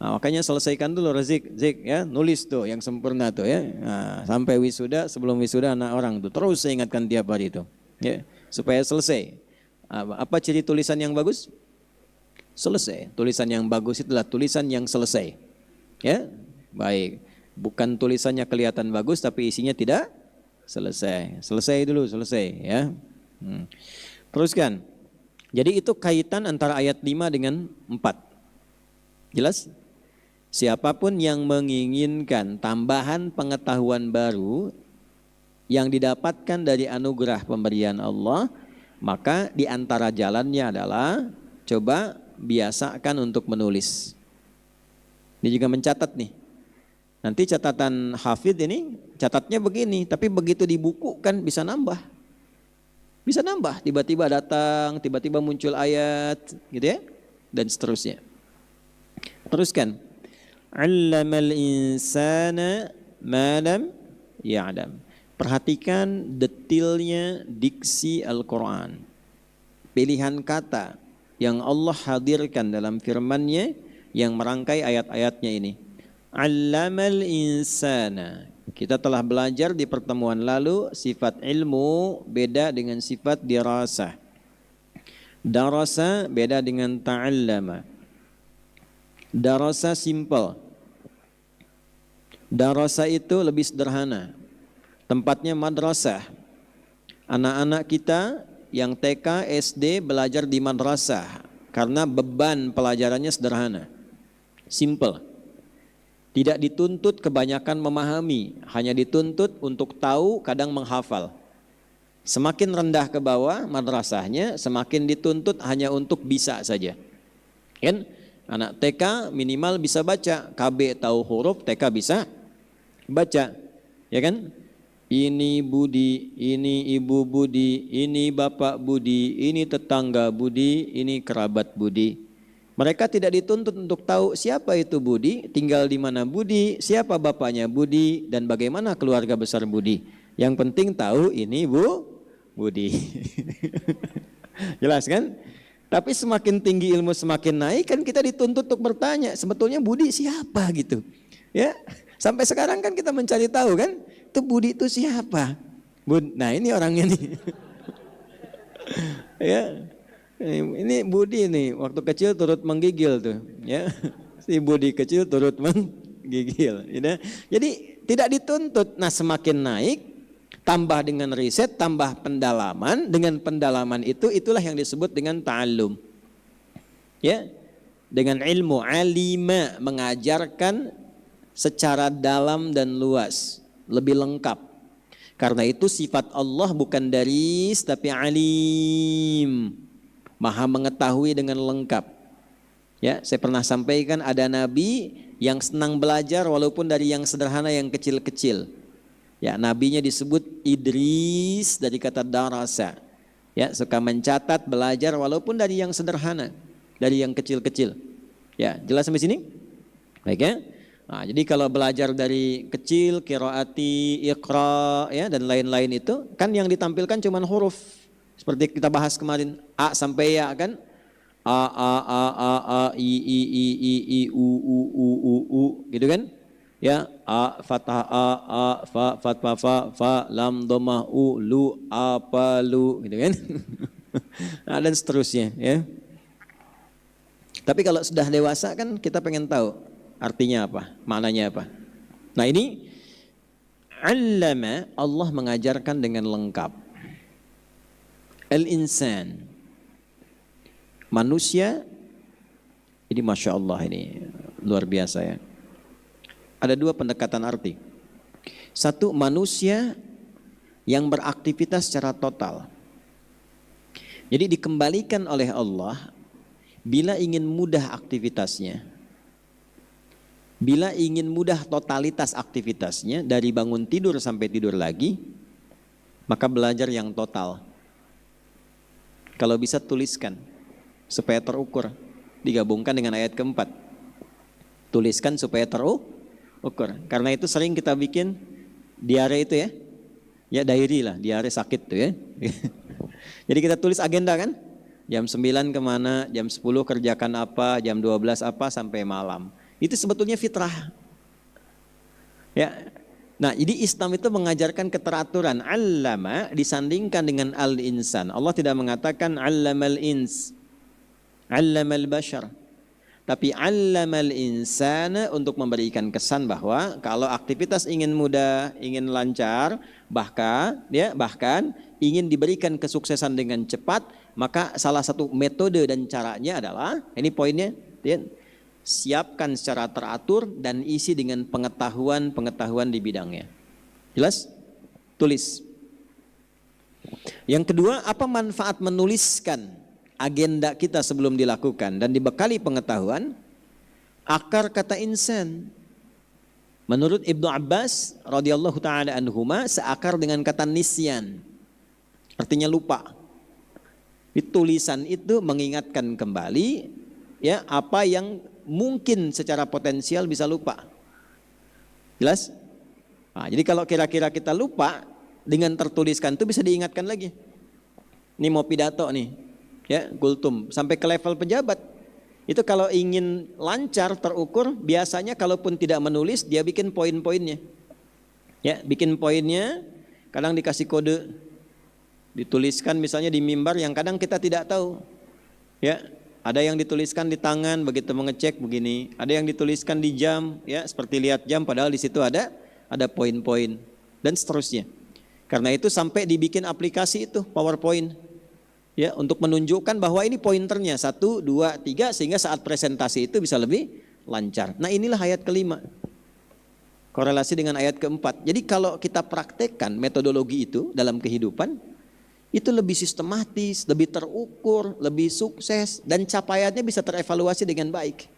Nah, makanya selesaikan dulu Zik ya, nulis tuh yang sempurna tuh ya. Nah, sampai wisuda, sebelum wisuda anak orang tuh terus saya ingatkan tiap hari itu. Ya, supaya selesai. Apa ciri tulisan yang bagus? Selesai. Tulisan yang bagus itulah tulisan yang selesai. Ya. Baik. Bukan tulisannya kelihatan bagus tapi isinya tidak selesai. Selesai dulu, selesai ya. Teruskan. Jadi itu kaitan antara ayat 5 dengan 4. Jelas? Siapapun yang menginginkan tambahan pengetahuan baru yang didapatkan dari anugerah pemberian Allah, maka di antara jalannya adalah coba biasakan untuk menulis. Ini juga mencatat nih. Nanti catatan hafidh ini catatnya begini, tapi begitu dibukukan bisa nambah. Bisa nambah, tiba-tiba datang, tiba-tiba muncul ayat, gitu ya, dan seterusnya. Teruskan. 'Allamal insana ma lam ya'lam. Perhatikan detailnya diksi Al-Quran. Pilihan kata yang Allah hadirkan dalam firman-Nya yang merangkai ayat-ayatnya ini. 'Allamal insana. Kita telah belajar di pertemuan lalu sifat ilmu beda dengan sifat dirasah. Darasa beda dengan ta'allama. Darasa simple. Darasa itu lebih sederhana. Tempatnya madrasah. Anak-anak kita yang TK, SD belajar di madrasah karena beban pelajarannya sederhana. Simple. Tidak dituntut kebanyakan memahami, hanya dituntut untuk tahu, kadang menghafal. Semakin rendah ke bawah madrasahnya, semakin dituntut hanya untuk bisa saja. Kan? Anak TK minimal bisa baca, KB tahu huruf, TK bisa baca. Ya kan? Ini Budi, ini Ibu Budi, ini Bapak Budi, ini tetangga Budi, ini kerabat Budi. Mereka tidak dituntut untuk tahu siapa itu Budi, tinggal di mana Budi, siapa bapaknya Budi, dan bagaimana keluarga besar Budi. Yang penting tahu ini Budi. Jelas kan? Tapi semakin tinggi ilmu semakin naik kan kita dituntut untuk bertanya, sebetulnya Budi siapa gitu. Ya, sampai sekarang kan kita mencari tahu kan, itu Budi itu siapa? Nah ini orangnya nih. Ya. Ini Budi nih, waktu kecil turut menggigil tuh, ya. Si Budi kecil turut menggigil, ya. Jadi tidak dituntut. Nah, semakin naik, tambah dengan riset, tambah pendalaman. Dengan pendalaman itu, itulah yang disebut dengan ta'allum. Ya, dengan ilmu alima, mengajarkan secara dalam dan luas, lebih lengkap. Karena itu sifat Allah bukan daris tapi alim. Maha mengetahui dengan lengkap. Ya, saya pernah sampaikan ada nabi yang senang belajar walaupun dari yang sederhana yang kecil-kecil. Ya, nabinya disebut Idris dari kata darasa. Ya, suka mencatat, belajar walaupun dari yang sederhana, dari yang kecil-kecil. Ya, jelas sampai sini? Baik ya. Nah, jadi kalau belajar dari kecil, qiraati, iqra, ya dan lain-lain itu kan yang ditampilkan cuma huruf. Seperti kita bahas kemarin, A sampai ya kan? I, u, gitu kan? Ya, a fathah a fathah fa lam dhammah u lu apa lu gitu kan. Nah, dan seterusnya ya. Tapi kalau sudah dewasa kan kita pengen tahu artinya apa, maknanya apa. Nah, ini allama, Allah mengajarkan dengan lengkap. Al-insan, manusia, ini Masya Allah, ini luar biasa ya. Ada dua pendekatan arti. Satu, manusia yang beraktivitas secara total. Jadi dikembalikan oleh Allah bila ingin mudah aktivitasnya. Bila ingin mudah totalitas aktivitasnya dari bangun tidur sampai tidur lagi, maka belajar yang total. Kalau bisa tuliskan supaya terukur. Digabungkan dengan ayat keempat. Tuliskan supaya terukur. Karena itu sering kita bikin diare itu ya. Ya diary lah, diare sakit tuh ya. Jadi kita tulis agenda kan. Jam 9 kemana, jam 10 kerjakan apa, jam 12 apa sampai malam. Itu sebetulnya fitrah. Ya. Nah, jadi Islam itu mengajarkan keteraturan. Allama disandingkan dengan al-insan. Allah tidak mengatakan allamal ins, allamal bashar. Tapi allamal insana untuk memberikan kesan bahwa kalau aktivitas ingin mudah, ingin lancar, bahkan ingin diberikan kesuksesan dengan cepat, maka salah satu metode dan caranya adalah, ini poinnya, ya, siapkan secara teratur dan isi dengan pengetahuan di bidangnya. Jelas? Tulis. Yang kedua, apa manfaat menuliskan agenda kita sebelum dilakukan dan dibekali pengetahuan? Akar kata insan, menurut Ibnu Abbas radhiyallahu taala anhuma, seakar dengan kata nisyan, artinya lupa. Di tulisan itu mengingatkan kembali ya apa yang mungkin secara potensial bisa lupa. Jelas? Nah, jadi kalau kira-kira kita lupa, dengan tertuliskan itu bisa diingatkan lagi. Ini mau pidato nih, ya kultum sampai ke level pejabat. Itu kalau ingin lancar terukur, biasanya kalaupun tidak menulis dia bikin poin-poinnya. Ya, bikin poinnya, kadang dikasih kode, dituliskan misalnya di mimbar yang kadang kita tidak tahu. Ya. Ada yang dituliskan di tangan begitu mengecek begini, ada yang dituliskan di jam ya seperti lihat jam padahal di situ ada poin-poin dan seterusnya. Karena itu sampai dibikin aplikasi itu PowerPoint ya untuk menunjukkan bahwa ini pointernya 1, 2, 3 sehingga saat presentasi itu bisa lebih lancar. Nah, inilah ayat kelima. Korelasi dengan ayat keempat. Jadi kalau kita praktekkan metodologi itu dalam kehidupan, itu lebih sistematis, lebih terukur, lebih sukses, dan capaiannya bisa terevaluasi dengan baik.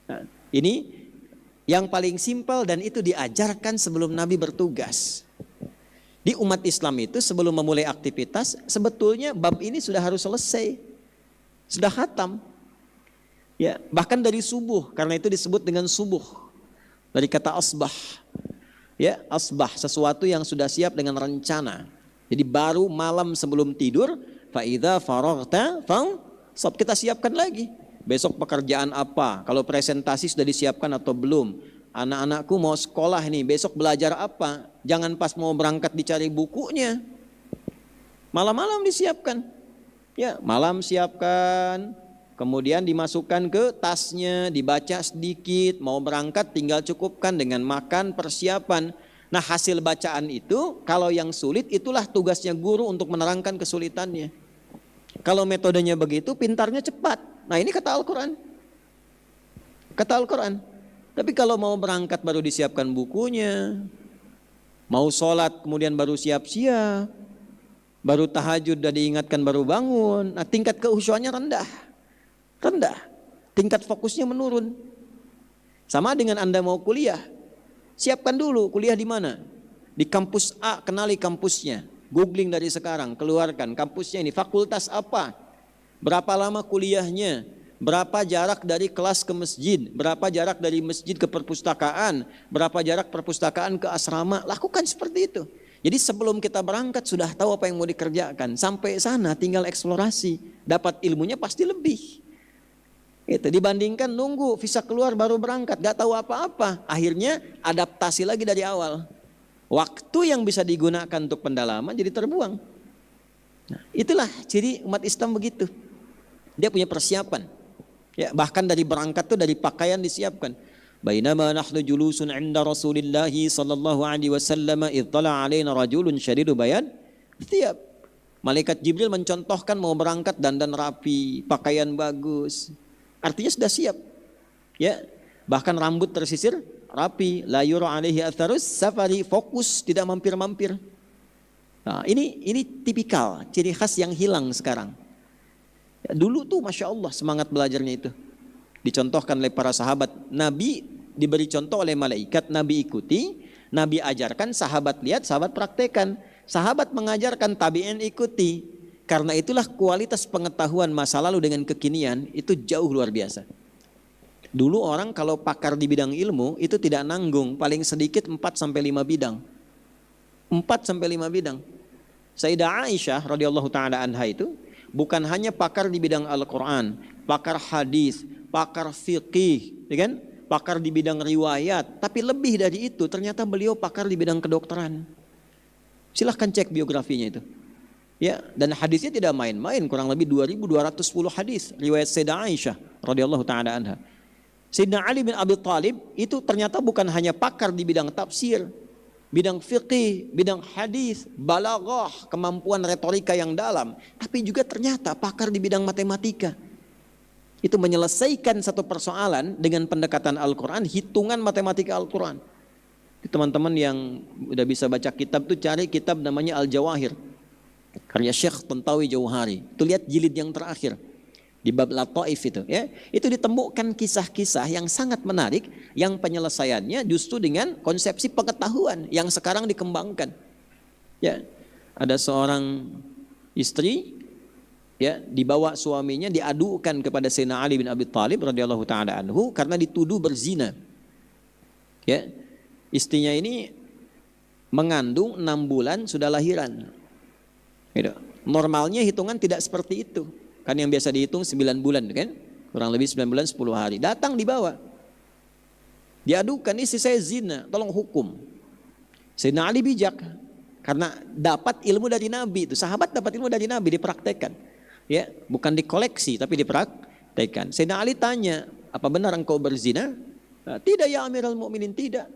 Nah, ini yang paling simpel dan itu diajarkan sebelum Nabi bertugas. Di umat Islam itu sebelum memulai aktivitas, sebetulnya bab ini sudah harus selesai, sudah khatam. Ya, bahkan dari subuh, karena itu disebut dengan subuh. Dari kata asbah. Ya, asbah, sesuatu yang sudah siap dengan rencana. Jadi baru malam sebelum tidur, fa idza faraghta fansab, kita siapkan lagi. Besok pekerjaan apa? Kalau presentasi sudah disiapkan atau belum? Anak-anakku mau sekolah nih, besok belajar apa? Jangan pas mau berangkat dicari bukunya. Malam-malam disiapkan. Ya, malam siapkan. Kemudian dimasukkan ke tasnya, dibaca sedikit, mau berangkat tinggal cukupkan dengan makan, persiapan. Nah, hasil bacaan itu kalau yang sulit itulah tugasnya guru untuk menerangkan kesulitannya. Kalau metodenya begitu, pintarnya cepat. Nah, ini kata Al-Quran. Kata Al-Quran. Tapi kalau mau berangkat baru disiapkan bukunya, mau sholat kemudian baru siap-siap, baru tahajud dan diingatkan baru bangun, nah tingkat kehusyuannya rendah. Tingkat fokusnya menurun. Sama dengan Anda mau kuliah. Siapkan dulu kuliah di mana. Di kampus A, kenali kampusnya. Googling dari sekarang, keluarkan kampusnya ini, fakultas apa, berapa lama kuliahnya, berapa jarak dari kelas ke masjid, berapa jarak dari masjid ke perpustakaan, berapa jarak perpustakaan ke asrama. Lakukan seperti itu. Jadi sebelum kita berangkat sudah tahu apa yang mau dikerjakan. Sampai sana tinggal eksplorasi, dapat ilmunya pasti lebih. Itu dibandingkan nunggu visa keluar baru berangkat, gak tahu apa-apa. Akhirnya adaptasi lagi dari awal. Waktu yang bisa digunakan untuk pendalaman jadi terbuang. Nah, itulah ciri umat Islam begitu. Dia punya persiapan. Ya, bahkan dari berangkat tuh dari pakaian disiapkan. Bainama nahnu julusun 'inda Rasulillah sallallahu alaihi wasallam idh tala 'alaina rajulun syadidu bayan thiyab. Malaikat Jibril mencontohkan mau berangkat dandan rapi, pakaian bagus. Artinya sudah siap. Ya, bahkan rambut tersisir rapi, la yura alaihi atharus safari, fokus, tidak mampir-mampir. Nah, ini tipikal ciri khas yang hilang sekarang. Ya, dulu tuh Masya Allah semangat belajarnya itu dicontohkan oleh para sahabat. Nabi diberi contoh oleh malaikat, Nabi ikuti, Nabi ajarkan, sahabat lihat, sahabat praktekan, sahabat mengajarkan, tabi'in ikuti. Karena itulah kualitas pengetahuan masa lalu dengan kekinian itu jauh luar biasa. Dulu orang kalau pakar di bidang ilmu itu tidak nanggung, paling sedikit 4-5 bidang. 4-5 bidang. Sayyidah Aisyah radhiyallahu taala anha itu bukan hanya pakar di bidang Al-Qur'an, pakar hadis, pakar fiqih, ya kan? Pakar di bidang riwayat, tapi lebih dari itu ternyata beliau pakar di bidang kedokteran. Silahkan cek biografinya itu. Ya, dan hadisnya tidak main-main, kurang lebih 2210 hadis riwayat Sayyidah Aisyah radhiyallahu taala anha. Sayyidina Ali bin Abi Thalib itu ternyata bukan hanya pakar di bidang tafsir, bidang fiqih, bidang hadis, balaghah, kemampuan retorika yang dalam, tapi juga ternyata pakar di bidang matematika. Itu menyelesaikan satu persoalan dengan pendekatan Al-Quran, hitungan matematika Al-Quran. Teman-teman yang udah bisa baca kitab tuh cari kitab namanya Al-Jawahir, karya Syekh Tantawi Jauhari. Itu lihat jilid yang terakhir di bab Lataif itu, ya. Itu ditemukan kisah-kisah yang sangat menarik yang penyelesaiannya justru dengan konsepsi pengetahuan yang sekarang dikembangkan. Ya, ada seorang istri, ya, dibawa suaminya diadukan kepada Sayyidina Ali bin Abi Thalib radhiyallahu taala anhu karena dituduh berzina. Ya, istrinya ini mengandung 6 bulan sudah lahiran. Gitu. Normalnya hitungan tidak seperti itu. Kan yang biasa dihitung 9 bulan kan? Kurang lebih 9 bulan 10 hari. Datang dibawa. Diadukan, istri saya zina, tolong hukum. Sayyidina Ali bijak. Karena dapat ilmu dari Nabi itu. Sahabat dapat ilmu dari Nabi, dipraktekkan. Ya, bukan dikoleksi tapi dipraktekkan. Sayyidina Ali tanya, apa benar engkau berzina? Tidak ya Amirul Mukminin, tidak.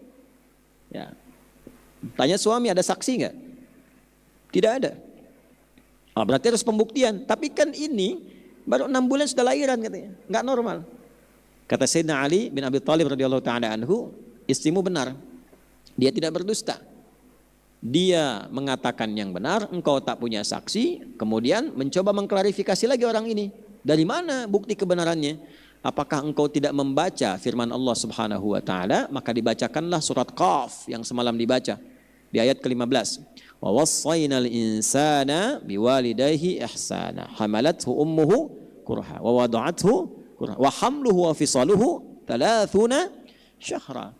Ya. Tanya suami, ada saksi enggak? Tidak ada. Berarti harus pembuktian. Tapi kan ini baru 6 bulan sudah lahiran katanya, nggak normal. Kata Sayyidina Ali bin Abi Thalib radhiyallahu taala anhu, istrimu benar, dia tidak berdusta. Dia mengatakan yang benar, engkau tak punya saksi. Kemudian mencoba mengklarifikasi lagi orang ini. Dari mana bukti kebenarannya? Apakah engkau tidak membaca firman Allah Subhanahu wa taala? Maka dibacakanlah surat Qaf yang semalam dibaca di ayat ke-15. Wa wassaynal insana biwalidayhi ihsana hamalathu ummuhu kurha wa wada'athu kurha wa hamluhu wa fisaluhu 30 syahra.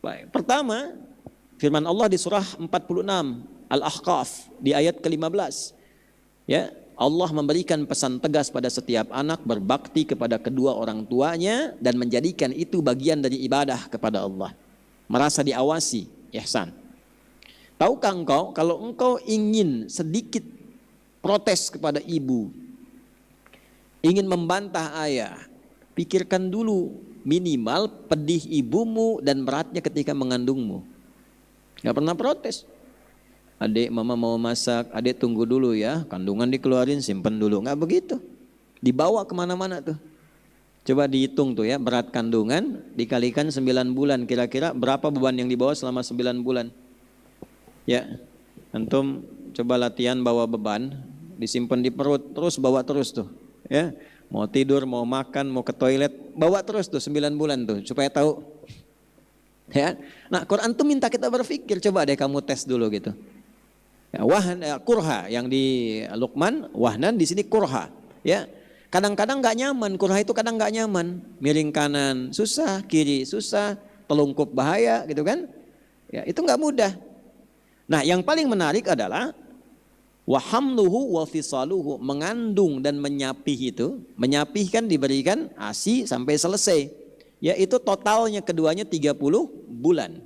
Baik, pertama firman Allah di surah 46 Al-Ahqaf di ayat ke-15. Ya, Allah memberikan pesan tegas pada setiap anak berbakti kepada kedua orang tuanya dan menjadikan itu bagian dari ibadah kepada Allah. Merasa diawasi, ihsan. Tahukah engkau kalau engkau ingin sedikit protes kepada ibu, ingin membantah ayah, pikirkan dulu minimal pedih ibumu dan beratnya ketika mengandungmu. Gak pernah protes. Adik, mama mau masak, adik tunggu dulu ya, kandungan dikeluarin, simpen dulu. Gak begitu. Dibawa kemana-mana tuh. Coba dihitung tuh ya, berat kandungan dikalikan 9 bulan, kira-kira berapa beban yang dibawa selama 9 bulan. Ya, antum coba latihan bawa beban, disimpan di perut, terus bawa terus tuh. Ya, mau tidur, mau makan, mau ke toilet, bawa terus tuh 9 bulan tuh, supaya tahu. Ya. Nah, Quran tuh minta kita berpikir, coba deh kamu tes dulu gitu. Ya, kurha yang di Luqman, wahnan di sini kurha. Ya, kadang-kadang nggak nyaman, kurha itu kadang nggak nyaman, miring kanan susah, kiri susah, telungkup bahaya, gitu kan? Ya, itu nggak mudah. Nah, yang paling menarik adalah wahamluhu wa fisaluhu, mengandung dan menyapih itu, menyapih kan diberikan ASI sampai selesai. Yaitu totalnya keduanya 30 bulan.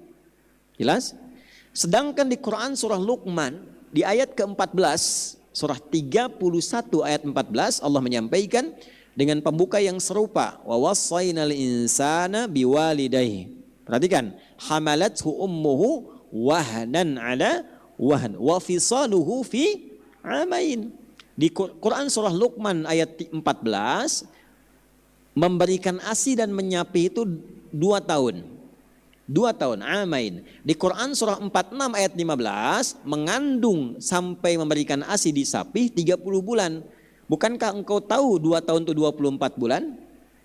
Jelas? Sedangkan di Quran surah Luqman di ayat ke-14, surah 31 ayat 14 Allah menyampaikan dengan pembuka yang serupa, wa wassaynal insana biwalidayhi. Perhatikan, hamalathu ummuhu wahnan ala wahn wa fisaluhu fi amain. Di Quran surah Luqman ayat 14 memberikan ASI dan menyapi itu 2 tahun. 2 tahun, amain. Di Quran surah 46 ayat 15 mengandung sampai memberikan ASI disapih 30 bulan. Bukankah engkau tahu 2 tahun itu 24 bulan?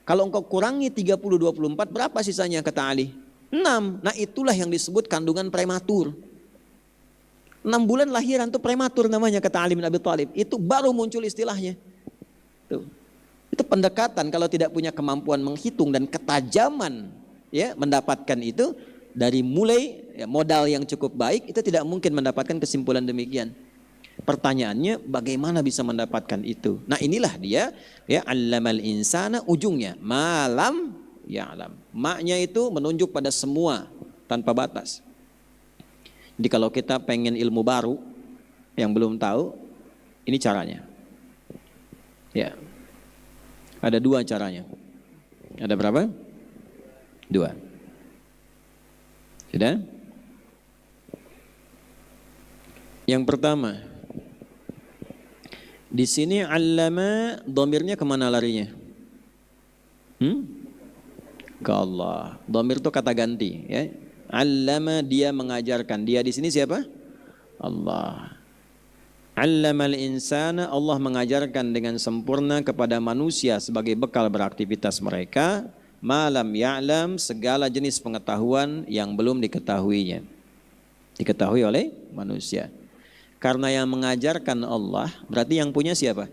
Kalau engkau kurangi 30 24 berapa sisanya kata Ali? 6. Nah, itulah yang disebut kandungan prematur. 6 bulan lahiran itu prematur namanya kata Ali bin Abi Thalib. Itu baru muncul istilahnya. Tuh. Itu pendekatan kalau tidak punya kemampuan menghitung dan ketajaman ya mendapatkan itu dari mulai ya, modal yang cukup baik itu tidak mungkin mendapatkan kesimpulan demikian. Pertanyaannya bagaimana bisa mendapatkan itu? Nah, inilah dia ya allamal insana ujungnya malam ya'lam. Maknya itu menunjuk pada semua tanpa batas. Jadi kalau kita pengen ilmu baru yang belum tahu, ini caranya. Ya. Ada 2 caranya. Ada berapa? 2. Sudah? Yang pertama, di sini allama dhamirnya kemana larinya? Ke Allah. Dhamir itu kata ganti, ya. Allama dia mengajarkan. Dia di sini siapa? Allah. Allamal insana, Allah mengajarkan dengan sempurna kepada manusia sebagai bekal beraktivitas mereka. Malam ya'lam, segala jenis pengetahuan yang belum diketahuinya. Diketahui oleh manusia. Karena yang mengajarkan Allah, berarti yang punya siapa?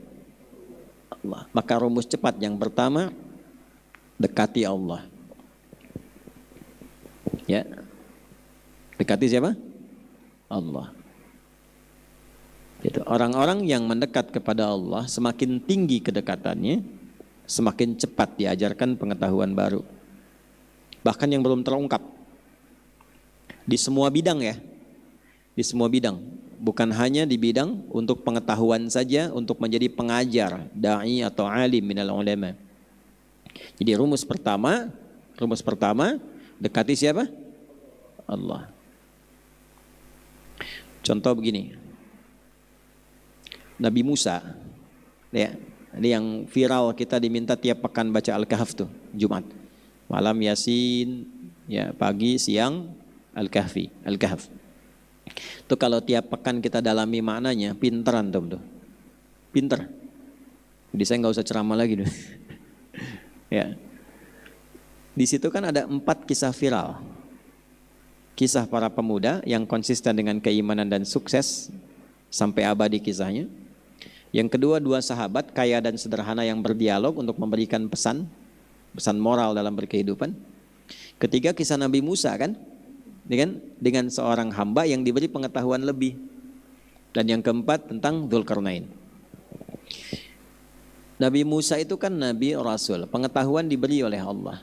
Allah. Maka rumus cepat yang pertama, dekati Allah. Ya. Dekati siapa? Allah. Itu orang-orang yang mendekat kepada Allah semakin tinggi kedekatannya, semakin cepat diajarkan pengetahuan baru. Bahkan yang belum terungkap. Di semua bidang ya. Di semua bidang, bukan hanya di bidang untuk pengetahuan saja, untuk menjadi pengajar, dai atau alim minal ulama. Jadi rumus pertama dekati siapa? Allah. Contoh begini, Nabi Musa, ya, ini yang viral kita diminta tiap pekan baca Al-Kahf tuh, Jumat, malam Yasin, ya pagi siang Al-Kahfi, Al-Kahf. Tuh kalau tiap pekan kita dalami maknanya, pinteran tuh, pinter. Jadi saya nggak usah ceramah lagi tuh. Ya, di situ kan ada 4 kisah viral. Kisah para pemuda yang konsisten dengan keimanan dan sukses sampai abadi kisahnya. Yang kedua, 2 sahabat kaya dan sederhana yang berdialog untuk memberikan pesan moral dalam berkehidupan. Ketiga, kisah Nabi Musa kan, dengan seorang hamba yang diberi pengetahuan lebih. Dan yang keempat tentang Dzulkarnain. Nabi Musa itu kan Nabi Rasul, pengetahuan diberi oleh Allah.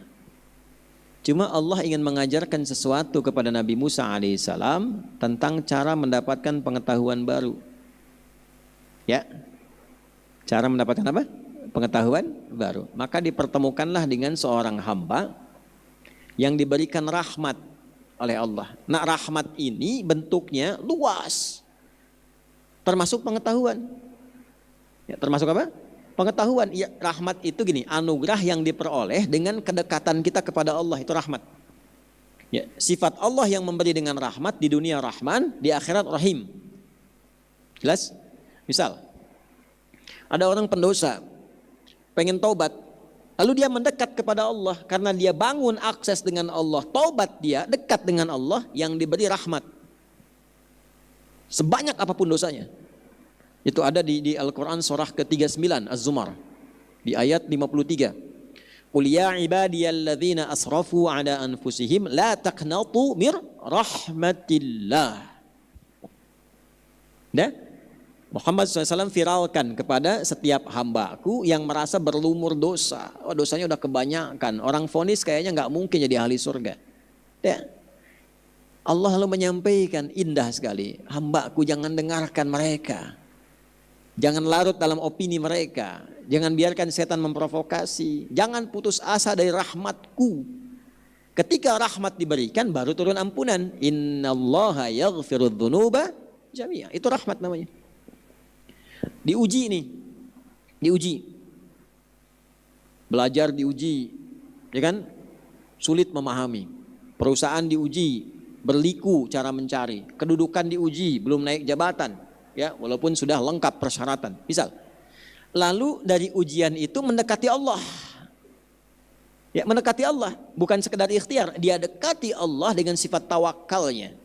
Cuma Allah ingin mengajarkan sesuatu kepada Nabi Musa alaihissalam tentang cara mendapatkan pengetahuan baru. Ya, cara mendapatkan apa? Pengetahuan baru. Maka dipertemukanlah dengan seorang hamba yang diberikan rahmat oleh Allah. Nah, rahmat ini bentuknya luas, termasuk pengetahuan. Ya, termasuk apa? Pengetahuan. Ya, rahmat itu gini, anugerah yang diperoleh dengan kedekatan kita kepada Allah, itu rahmat. Ya, sifat Allah yang memberi dengan rahmat, di dunia Rahman, di akhirat Rahim. Jelas? Misal, ada orang pendosa, pengen taubat, Lalu dia mendekat kepada Allah karena dia bangun akses dengan Allah, taubat dia, dekat dengan Allah yang diberi rahmat. Sebanyak apapun dosanya. Itu ada di Al-Quran surah ke-39 Az-Zumar di ayat 53. Qul ya ibadiyalladzina asrafu ala anfusihim la taqnatu mir rahmatillah. Nah, Muhammad SAW viralkan kepada setiap hambaku yang merasa berlumur dosa. Oh, dosanya udah kebanyakan. Orang vonis kayaknya nggak mungkin jadi ahli surga. Ya. Allah lalu menyampaikan indah sekali. Hambaku jangan dengarkan mereka. Jangan larut dalam opini mereka. Jangan biarkan setan memprovokasi. Jangan putus asa dari rahmatku. Ketika rahmat diberikan baru turun ampunan. Innallaha yaghfirudz dzunuba jami'a. Itu rahmat namanya. Diuji nih, diuji, belajar diuji, ya kan? Sulit memahami. Perusahaan diuji, berliku cara mencari. Kedudukan diuji, belum naik jabatan, ya, walaupun sudah lengkap persyaratan. Misal, lalu dari ujian itu mendekati Allah, ya, mendekati Allah, bukan sekedar ikhtiar, dia dekati Allah dengan sifat tawakalnya.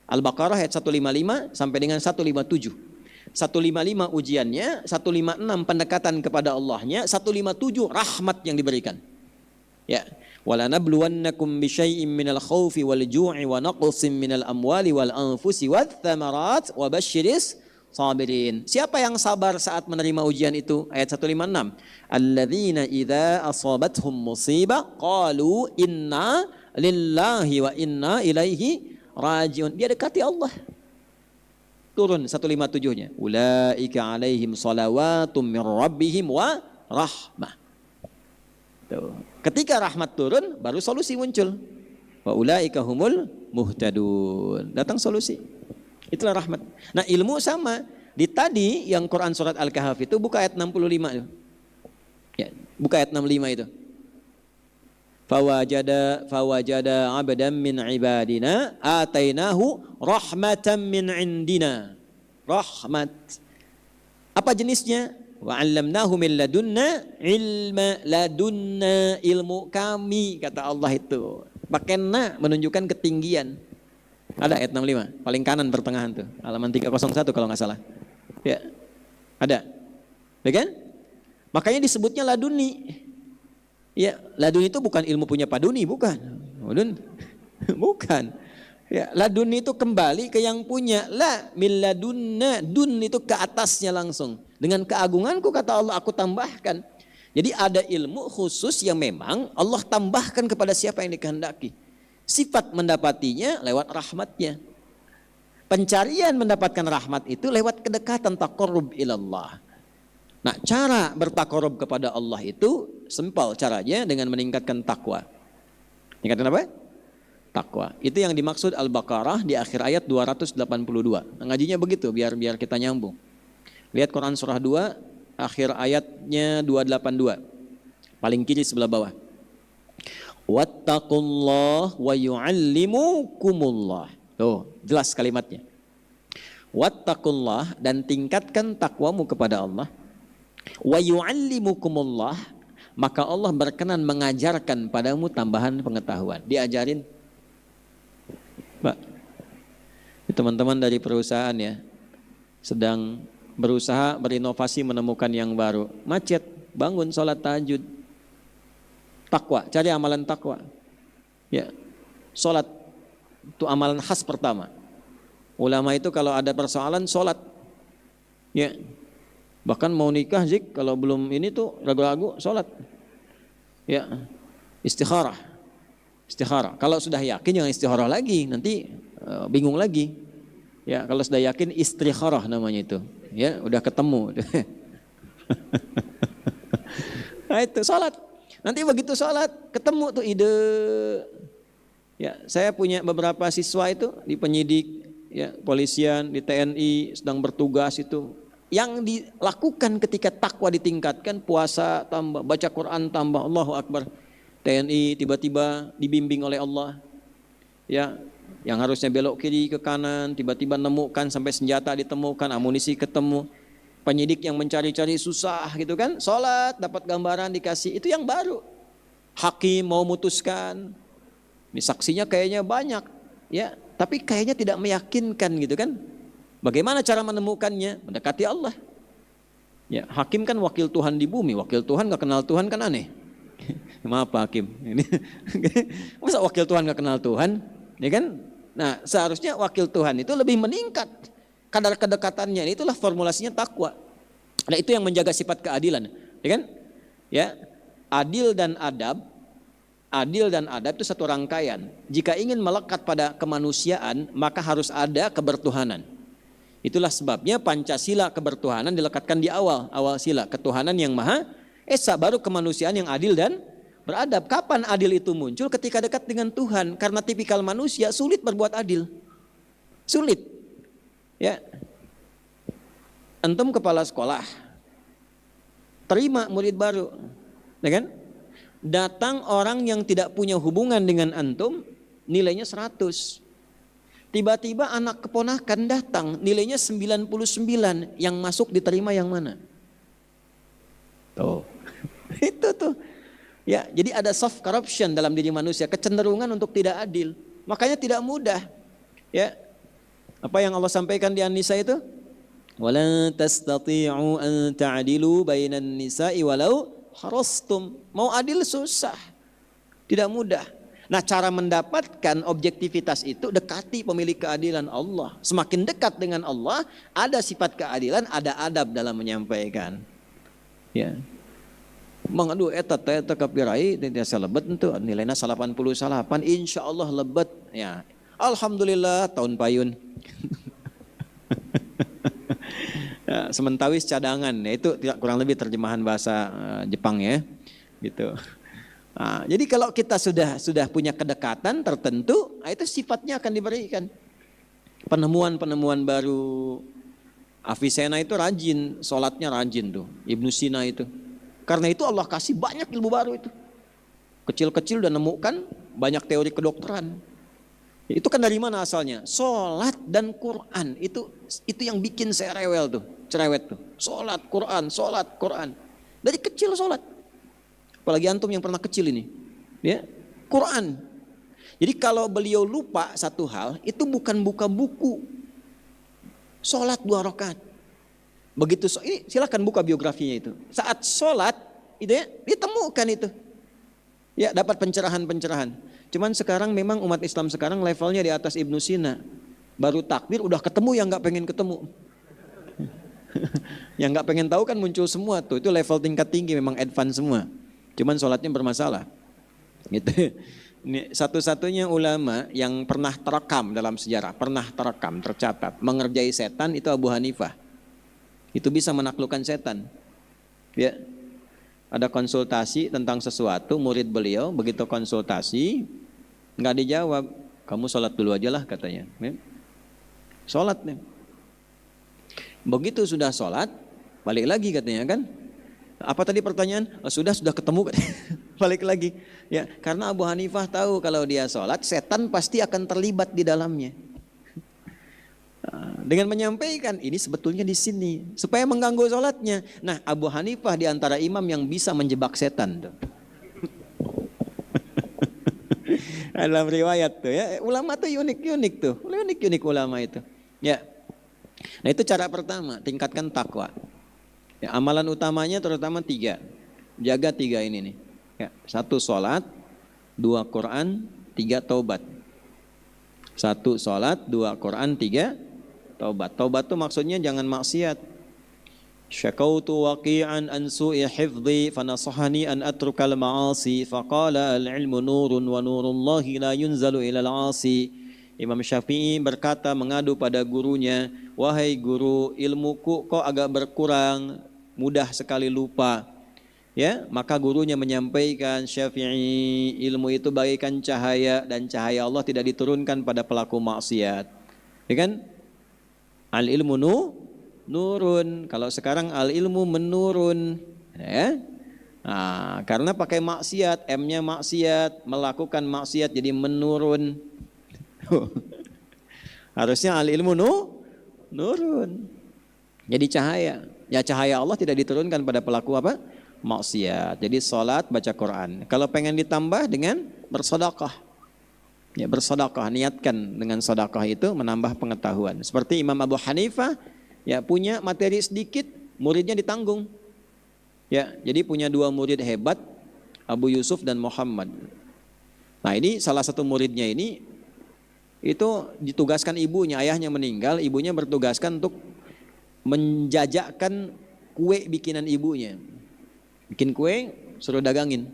Al-Baqarah ayat 155 sampai dengan 157. 155 ujiannya, 156 pendekatan kepada Allahnya, 157 rahmat yang diberikan. Ya, wala nabluwannakum bisyai'im minal khaufi wal ju'i wa naqsin minal amwali wal anfusi wath thamarat wa basyiris sabirin. Siapa yang sabar saat menerima ujian itu? Ayat 156. Alladzina idza asabathum musibah qalu inna lillahi wa inna ilaihi rajiun. Dia dekati Allah. Turun 157-nya. Ulaika alaihim salawatum min rabbihim wa rahmah. Tuh. Ketika rahmat turun, baru solusi muncul. Wa ulaika humul muhtadun. Datang solusi. Itulah rahmat. Nah, ilmu sama. Di tadi yang Quran surat Al-Kahf itu buka ayat 65 itu. Ya, buka ayat 65 itu. Fawajada abdan min ibadina atainahu rahmatan min indina. Rahmat. Apa jenisnya? Wa 'allamnahu min ladunna ilma, ladunna, ilmu kami, kata Allah itu. Pakai na menunjukkan ketinggian. Ada ayat 65, paling kanan pertengahan tuh, halaman 301 kalau nggak salah. Ya. Ada. Ya kan? Makanya disebutnya laduni. Ya, ladun itu bukan ilmu punya Pak Duni, bukan. Ladun, bukan. Ya, ladun itu kembali ke yang punya. La min ladunna, dun itu ke atasnya langsung. Dengan keagunganku kata Allah aku tambahkan. Jadi ada ilmu khusus yang memang Allah tambahkan kepada siapa yang dikehendaki. Sifat mendapatinya lewat rahmatnya. Pencarian mendapatkan rahmat itu lewat kedekatan taqarrub ilallah. Nah, cara bertakarub kepada Allah itu simpel caranya dengan meningkatkan takwa. Meningkatkan apa? Takwa. Itu yang dimaksud Al-Baqarah di akhir ayat 282. Nah, ngajinya begitu biar kita nyambung. Lihat Quran surah 2 akhir ayatnya 282. Paling kiri sebelah bawah. Wattaqullah wa yu'allimukumullah. Tuh, jelas kalimatnya. Wattaqullah, dan tingkatkan takwamu kepada Allah. Wa yu'allimukumullah, maka Allah berkenan mengajarkan padamu tambahan pengetahuan. Diajarin. Pak, teman-teman dari perusahaan ya, sedang berusaha berinovasi menemukan yang baru. Macet, bangun sholat tahajud. Takwa, cari amalan takwa. Ya, sholat itu amalan khas pertama. Ulama itu kalau ada persoalan sholat. Ya. Bahkan mau nikah zik, kalau belum ini tuh ragu-ragu sholat. Ya, istikharah. Istikharah. Kalau sudah yakin jangan istikharah lagi, nanti bingung lagi. Ya, kalau sudah yakin istikharah namanya itu. Ya, udah ketemu. Nah itu sholat. Nanti begitu sholat ketemu tuh ide. Ya, saya punya beberapa siswa itu di penyidik, ya, polisian, di TNI sedang bertugas itu. Yang dilakukan ketika takwa ditingkatkan, puasa tambah, baca Quran tambah, Allahu Akbar. TNI tiba-tiba dibimbing oleh Allah. Ya, yang harusnya belok kiri ke kanan, tiba-tiba nemukan sampai senjata ditemukan, amunisi ketemu. Penyidik yang mencari-cari susah gitu kan, sholat dapat gambaran dikasih, itu yang baru. Hakim mau mutuskan, ini saksinya kayaknya banyak, ya, tapi kayaknya tidak meyakinkan gitu kan. Bagaimana cara menemukannya? Mendekati Allah. Ya, hakim kan wakil Tuhan di bumi, wakil Tuhan gak kenal Tuhan kan aneh. Maaf Pak Hakim, ini masa wakil Tuhan gak kenal Tuhan, ya kan? Nah, seharusnya wakil Tuhan itu lebih meningkat kadar kedekatannya. Itulah formulasinya takwa. Nah, itu yang menjaga sifat keadilan, ya kan? Ya, adil dan adab itu satu rangkaian. Jika ingin melekat pada kemanusiaan, maka harus ada kebertuhanan. Itulah sebabnya Pancasila kebertuhanan dilekatkan di awal sila, ketuhanan yang Maha Esa, baru kemanusiaan yang adil dan beradab. Kapan adil itu muncul? Ketika dekat dengan Tuhan. Karena tipikal manusia sulit berbuat adil. Sulit. Ya. Antum kepala sekolah, terima murid baru, ya kan? Datang orang yang tidak punya hubungan dengan antum, nilainya 100. Tiba-tiba anak keponakan datang, nilainya 99, yang masuk diterima yang mana? Tuh. Itu tuh. Ya, jadi ada soft corruption dalam diri manusia, kecenderungan untuk tidak adil. Makanya tidak mudah. Ya. Apa yang Allah sampaikan di An-Nisa itu? Wala tastati'u an ta'dilu bainan nisa'i walau harastum. Mau adil susah. Tidak mudah. Nah, cara mendapatkan objektivitas itu dekati pemilik keadilan Allah. Semakin dekat dengan Allah, ada sifat keadilan, ada adab dalam menyampaikan. Ya. Mangadu eta kapirai tiasa lebet itu nilainya 88, insyaallah lebet ya. Alhamdulillah tahun payun. Ya, sementawis cadangan, ya, itu kurang lebih terjemahan bahasa Jepang ya, gitu. Nah, jadi kalau kita sudah punya kedekatan tertentu, itu sifatnya akan diberikan. Penemuan baru. Avicenna itu rajin, sholatnya rajin tuh, Ibnu Sina itu. Karena itu Allah kasih banyak ilmu baru itu. Kecil-kecil udah nemukan banyak teori kedokteran. Itu kan dari mana asalnya? Sholat dan Quran itu yang bikin saya rewel tuh, cerewet tuh. Sholat Quran. Dari kecil sholat. Apalagi antum yang pernah kecil ini, ya, Quran. Jadi kalau beliau lupa satu hal, itu bukan buka buku. Sholat 2 rakaat. Begitu, ini silakan buka biografinya itu. Saat sholat, itu ya, ditemukan itu. Ya, dapat pencerahan. Cuman sekarang memang umat Islam sekarang levelnya di atas Ibnu Sina. Baru takbir udah ketemu yang nggak pengen ketemu. Yang nggak pengen tahu kan muncul semua tuh. Itu level tingkat tinggi, memang advance semua. Cuman sholatnya bermasalah. Gitu. Ini satu-satunya ulama yang pernah terekam dalam sejarah, tercatat mengerjai setan itu Abu Hanifah. Itu bisa menaklukkan setan. Ya. Ada konsultasi tentang sesuatu, murid beliau begitu konsultasi nggak dijawab, kamu sholat dulu aja lah katanya. Ya. Sholat nih. Begitu sudah sholat, balik lagi katanya kan. Apa tadi pertanyaan? Oh, sudah ketemu. Balik lagi. Ya, karena Abu Hanifah tahu kalau dia sholat, setan pasti akan terlibat di dalamnya. Dengan menyampaikan ini sebetulnya di sini supaya mengganggu sholatnya. Nah, Abu Hanifah di antara imam yang bisa menjebak setan tuh. Dalam riwayat tuh ya, ulama tuh unik tuh, unik ulama itu. Ya, nah itu cara pertama, tingkatkan takwa. Ya, amalan utamanya terutama 3. Jaga 3 ini nih. Ya, 1 sholat, 2 Quran, 3 taubat. 1 sholat, 2 Quran, 3 taubat. Taubat itu maksudnya jangan maksiat. Syakautu waqi'an an su'i hifdhi fanasahani an atrukal ma'asi faqala al-ilmu nurun wa nurullahi la yunzalu ilal 'asi. Imam Syafi'i berkata mengadu pada gurunya, wahai guru, ilmuku kok agak berkurang, mudah sekali lupa. Ya, maka gurunya menyampaikan, Syafi'i, ilmu itu bagaikan cahaya dan cahaya Allah tidak diturunkan pada pelaku maksiat. Ya kan? Al ilmu nurun. Kalau sekarang al ilmu menurun, ya. Nah, karena pakai maksiat, M-nya maksiat, melakukan maksiat jadi menurun. Harusnya al ilmu nurun. Jadi cahaya. Ya cahaya Allah tidak diturunkan pada pelaku apa? Maksiat. Jadi salat, baca Quran. Kalau pengen ditambah dengan bersedekah. Ya bersedekah, niatkan dengan sedekah itu menambah pengetahuan. Seperti Imam Abu Hanifah ya punya materi sedikit, muridnya ditanggung. Ya, jadi punya 2 murid hebat, Abu Yusuf dan Muhammad. Nah, ini salah satu muridnya ini itu ditugaskan ibunya, ayahnya meninggal, ibunya bertugaskan untuk menjajakan kue bikinan ibunya. Bikin kue, suruh dagangin.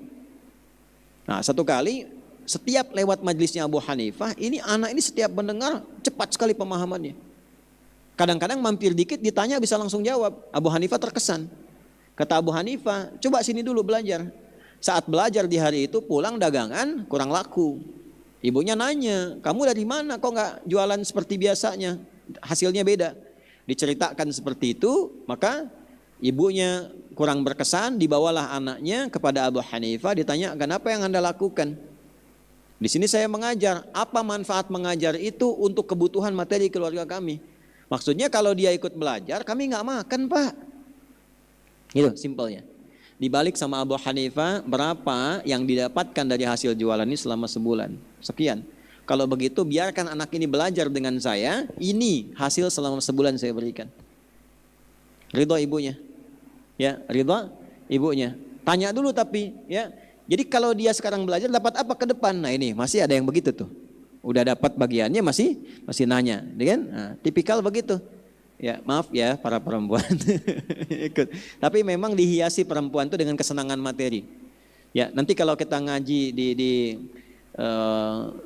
Nah, satu kali setiap lewat majelisnya Abu Hanifah, ini anak ini setiap mendengar cepat sekali pemahamannya. Kadang-kadang mampir dikit ditanya bisa langsung jawab. Abu Hanifah terkesan. Kata Abu Hanifah, coba sini dulu belajar. Saat belajar di hari itu pulang dagangan kurang laku. Ibunya nanya, kamu dari mana kok nggak jualan seperti biasanya? Hasilnya beda. Diceritakan seperti itu, maka ibunya kurang berkesan, dibawalah anaknya kepada Abu Hanifah, ditanya, kenapa yang Anda lakukan? Di sini saya mengajar, apa manfaat mengajar itu untuk kebutuhan materi keluarga kami? Maksudnya kalau dia ikut belajar, kami nggak makan Pak. Itu simpelnya. Dibalik sama Abu Hanifah, berapa yang didapatkan dari hasil jualan ini selama sebulan? Sekian. Kalau begitu biarkan anak ini belajar dengan saya, ini hasil selama sebulan saya berikan. Ridho ibunya. Ya, ridho ibunya. Tanya dulu tapi, ya. Jadi kalau dia sekarang belajar dapat apa ke depan? Nah ini masih ada yang begitu tuh. Udah dapat bagiannya masih nanya, kan? Nah, tipikal begitu. Ya, maaf ya para perempuan. Ikut. Tapi memang dihiasi perempuan itu dengan kesenangan materi. Ya, nanti kalau kita ngaji di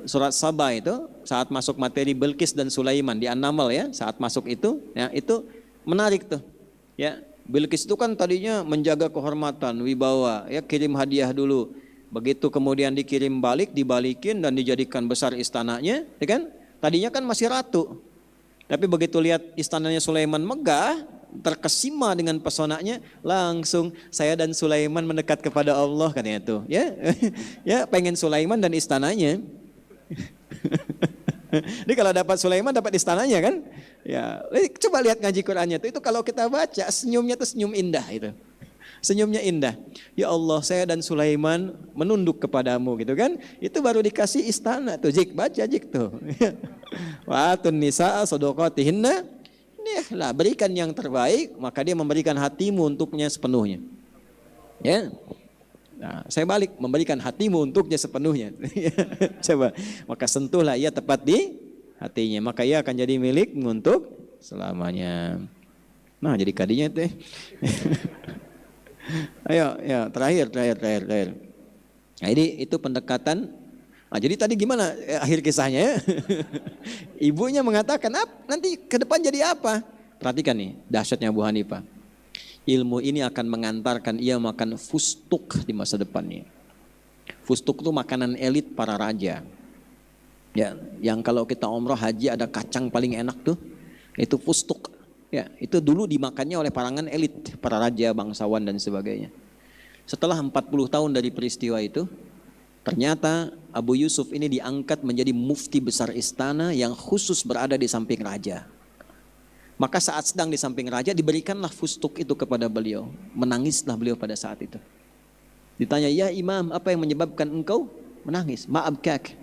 surat Saba itu saat masuk materi Bilqis dan Sulaiman di An-Naml ya, saat masuk itu ya itu menarik tuh. Ya, Bilqis itu kan tadinya menjaga kehormatan, wibawa, ya kirim hadiah dulu. Begitu kemudian dikirim balik, dibalikin dan dijadikan besar istananya, ya kan? Tadinya kan masih ratu. Tapi begitu lihat istananya Sulaiman megah, terkesima dengan pesonanya, langsung saya dan Sulaiman mendekat kepada Allah katanya itu, ya. Ya, pengen Sulaiman dan istananya. Jadi kalau dapat Sulaiman dapat istananya kan? Ya, coba lihat ngaji Qur'annya itu kalau kita baca senyumnya tuh senyum indah itu. Senyumnya indah. Ya Allah, saya dan Sulaiman menunduk kepadamu gitu kan? Itu baru dikasih istana tuh. Jik baca jik tuh. Wa atun nisaa shadaqatihinna. Lah berikan yang terbaik, maka dia memberikan hatimu untuknya sepenuhnya. Ya. Nah, saya balik memberikan hatimu untuknya sepenuhnya. Coba, maka sentuhlah ia tepat di hatinya, maka ia akan jadi milik untuk selamanya. Nah, jadi kadinya teh. Ayo, ya terakhir. Nah, ini itu pendekatan. Nah, jadi tadi gimana akhir kisahnya? Ibunya mengatakan, nanti ke depan jadi apa? Perhatikan nih, dahsyatnya Abu Hanifah. Ilmu ini akan mengantarkan ia makan fustuk di masa depannya. Fustuk itu makanan elit para raja. Ya, yang kalau kita umroh haji ada kacang paling enak tuh, itu fustuk. Ya, itu dulu dimakannya oleh kalangan elit, para raja, bangsawan dan sebagainya. Setelah 40 tahun dari peristiwa itu, ternyata Abu Yusuf ini diangkat menjadi mufti besar istana yang khusus berada di samping raja. Maka saat sedang di samping raja diberikanlah fustuk itu kepada beliau. Menangislah beliau pada saat itu. Ditanya, ya imam, apa yang menyebabkan engkau menangis? Ma'abkak.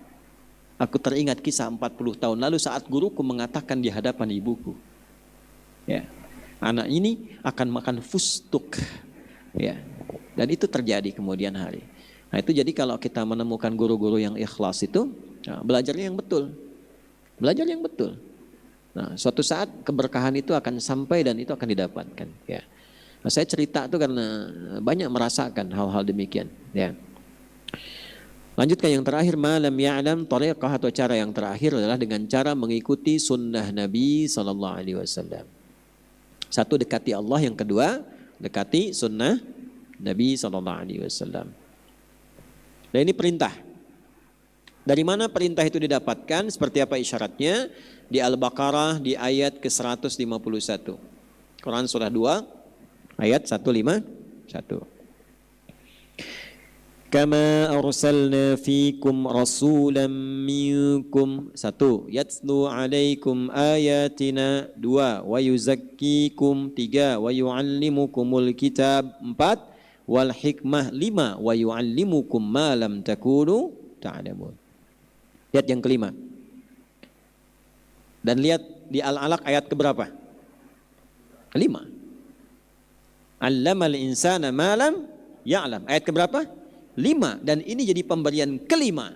Aku teringat kisah 40 tahun lalu saat guruku mengatakan di hadapan ibuku. Ya, anak ini akan makan fustuk. Ya, dan itu terjadi kemudian hari. Nah itu jadi kalau kita menemukan guru-guru yang ikhlas itu, nah, belajarnya yang betul. Belajar yang betul. Nah, suatu saat keberkahan itu akan sampai dan itu akan didapatkan. Ya. Nah, saya cerita itu karena banyak merasakan hal-hal demikian. Ya. Lanjutkan yang terakhir, malam ya'lam tariqah, atau cara yang terakhir adalah dengan cara mengikuti sunnah Nabi SAW. Satu, dekati Allah. Yang kedua, dekati sunnah Nabi SAW. Dan ini perintah. Dari mana perintah itu didapatkan? Seperti apa isyaratnya? Di Al-Baqarah di ayat ke-151. Quran surah 2 ayat 151. Kama arsalna fikum rasulan minkum. 1. Yatslu alaikum ayatina. 2. Wa yuzakkikum. 3. Wa yuallimukumul kitab. 4. Wal hikmah. 5. Wa yuallimukum ma lam takunu ta'lamun. Lihat yang kelima. Dan lihat di Al-Alaq ayat keberapa? Kelima. Allamal insana ma lam ya'lam. Ayat keberapa? 5. Dan ini jadi pemberian kelima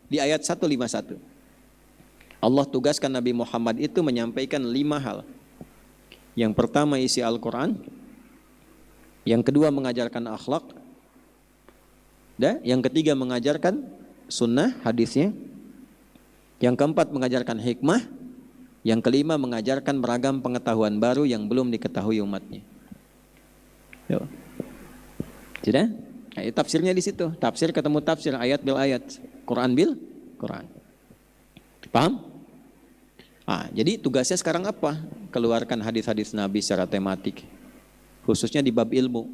di ayat 151. Allah tugaskan Nabi Muhammad itu menyampaikan 5 hal. Yang pertama isi Al-Quran. Yang kedua mengajarkan akhlak. Dan yang ketiga mengajarkan sunnah hadisnya. Yang keempat mengajarkan hikmah. Yang kelima mengajarkan beragam pengetahuan baru yang belum diketahui umatnya. Sudah? Nah, tafsirnya di situ. Tafsir ketemu tafsir, ayat bil ayat, Quran bil Quran. Paham? Jadi tugasnya sekarang apa? Keluarkan hadis-hadis Nabi secara tematik, khususnya di bab ilmu.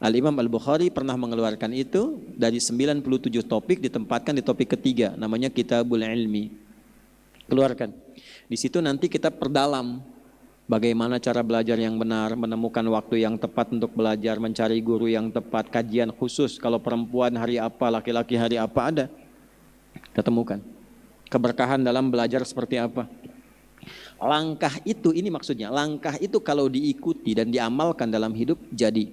Al-Imam Al-Bukhari pernah mengeluarkan itu dari 97 topik ditempatkan di topik ketiga, namanya Kitabul Ilmi. Keluarkan. Di situ nanti kita perdalam bagaimana cara belajar yang benar, menemukan waktu yang tepat untuk belajar, mencari guru yang tepat, kajian khusus. Kalau perempuan hari apa, laki-laki hari apa ada. Ketemukan. Keberkahan dalam belajar seperti apa. Langkah itu, ini maksudnya, langkah itu kalau diikuti dan diamalkan dalam hidup, jadi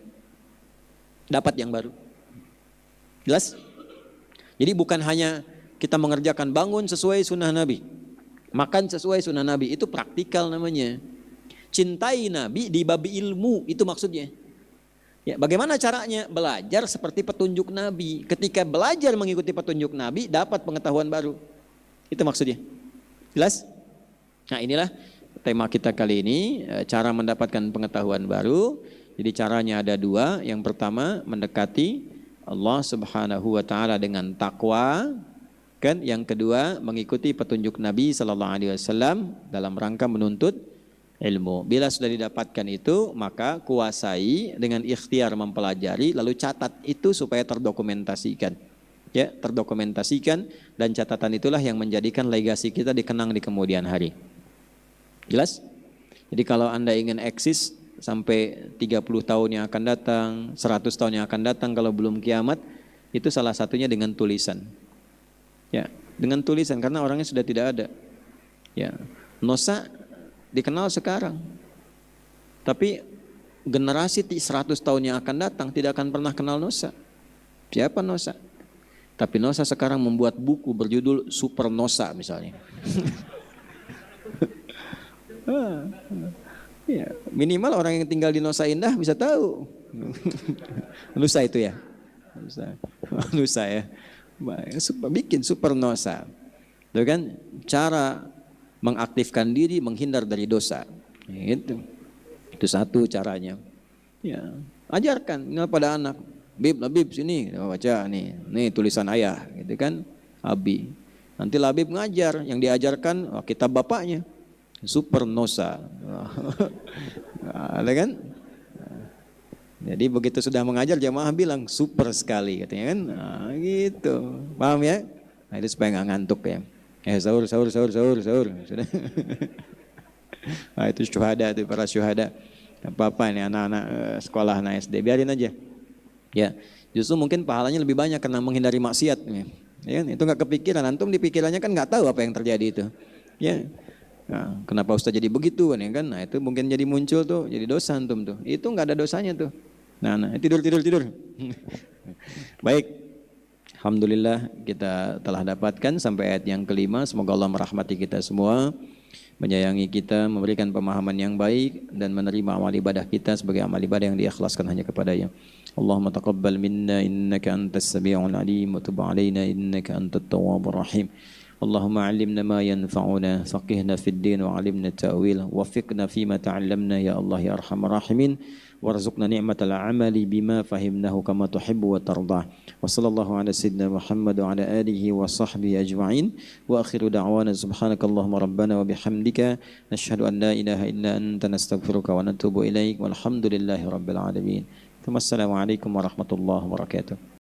dapat yang baru. Jelas? Jadi bukan hanya kita mengerjakan bangun sesuai sunnah Nabi, makan sesuai sunnah Nabi, itu praktikal namanya. Cintai Nabi di bab ilmu, itu maksudnya. Ya, bagaimana caranya? Belajar seperti petunjuk Nabi. Ketika belajar mengikuti petunjuk Nabi, dapat pengetahuan baru. Itu maksudnya. Jelas? Nah, inilah tema kita kali ini, cara mendapatkan pengetahuan baru. Jadi caranya ada 2. Yang pertama, mendekati Allah Subhanahu wa taala dengan takwa, kan? Yang kedua, mengikuti petunjuk Nabi sallallahu alaihi wasallam dalam rangka menuntut ilmu. Bila sudah didapatkan itu, maka kuasai dengan ikhtiar mempelajari, lalu catat itu supaya terdokumentasikan. Ya, terdokumentasikan, dan catatan itulah yang menjadikan legasi kita dikenang di kemudian hari. Jelas? Jadi kalau Anda ingin eksis sampai 30 tahun yang akan datang, 100 tahun yang akan datang kalau belum kiamat, itu salah satunya dengan tulisan. Ya, dengan tulisan, karena orangnya sudah tidak ada. Ya, Nosa dikenal sekarang, tapi generasi 100 tahun yang akan datang tidak akan pernah kenal Nosa. Siapa Nosa? Tapi Nosa sekarang membuat buku berjudul Super Nosa misalnya. Ya, minimal orang yang tinggal di Nosa Indah bisa tahu. Nusa itu ya, Nusa ya, bikin Super Nosa. Itu kan cara mengaktifkan diri, menghindar dari dosa. Itu satu caranya. Ya, ajarkan pada anak. Labib sini baca nih tulisan ayah, gitu kan, Abi. Nanti Labib ngajar, yang diajarkan kitab bapaknya, Super Nosa. Ada kan? Jadi begitu sudah mengajar, jamaah bilang super sekali, katanya kan, gitu. Paham ya? Nah, itu supaya nggak ngantuk ya. Sahur. Sudah. Nah, itu syuhada, itu para syuhada. Apa-apa nih anak-anak sekolah anak SD, biarin aja. Ya, justru mungkin pahalanya lebih banyak karena menghindari maksiat. Ya, itu nggak kepikiran, antum di pikirannya kan nggak tahu apa yang terjadi itu. Ya, nah, kenapa Ustaz jadi begitu kan? Ya kan? Nah, itu mungkin jadi muncul tuh, jadi dosa antum tuh. Itu nggak ada dosanya tuh. Nah, tidur. Baik. Alhamdulillah kita telah dapatkan sampai ayat yang kelima. Semoga Allah merahmati kita semua, menyayangi kita, memberikan pemahaman yang baik, dan menerima amal ibadah kita sebagai amal ibadah yang diikhlaskan hanya kepada-Nya. Allahumma taqabbal minna innaka antas sami'ul alim wa tub 'alaina innaka antat tawwabur rahim. اللهم علمنا ما ينفعنا فقهنا في الدين وعلمنا التأويل وفقنا فيما تعلمنا يا الله يا أرحم الراحمين وارزقنا نعمة العمل بما فهمناه كما تحب وترضى وصلى الله على سيدنا محمد وعلى آله وصحبه أجمعين وآخر دعوانا سبحانك اللهم ربنا وبحمدك نشهد أن لا إله إلا أنت نستغفرك ونتوب إليك والحمد لله رب العالمين ثم السلام عليكم ورحمة الله وبركاته.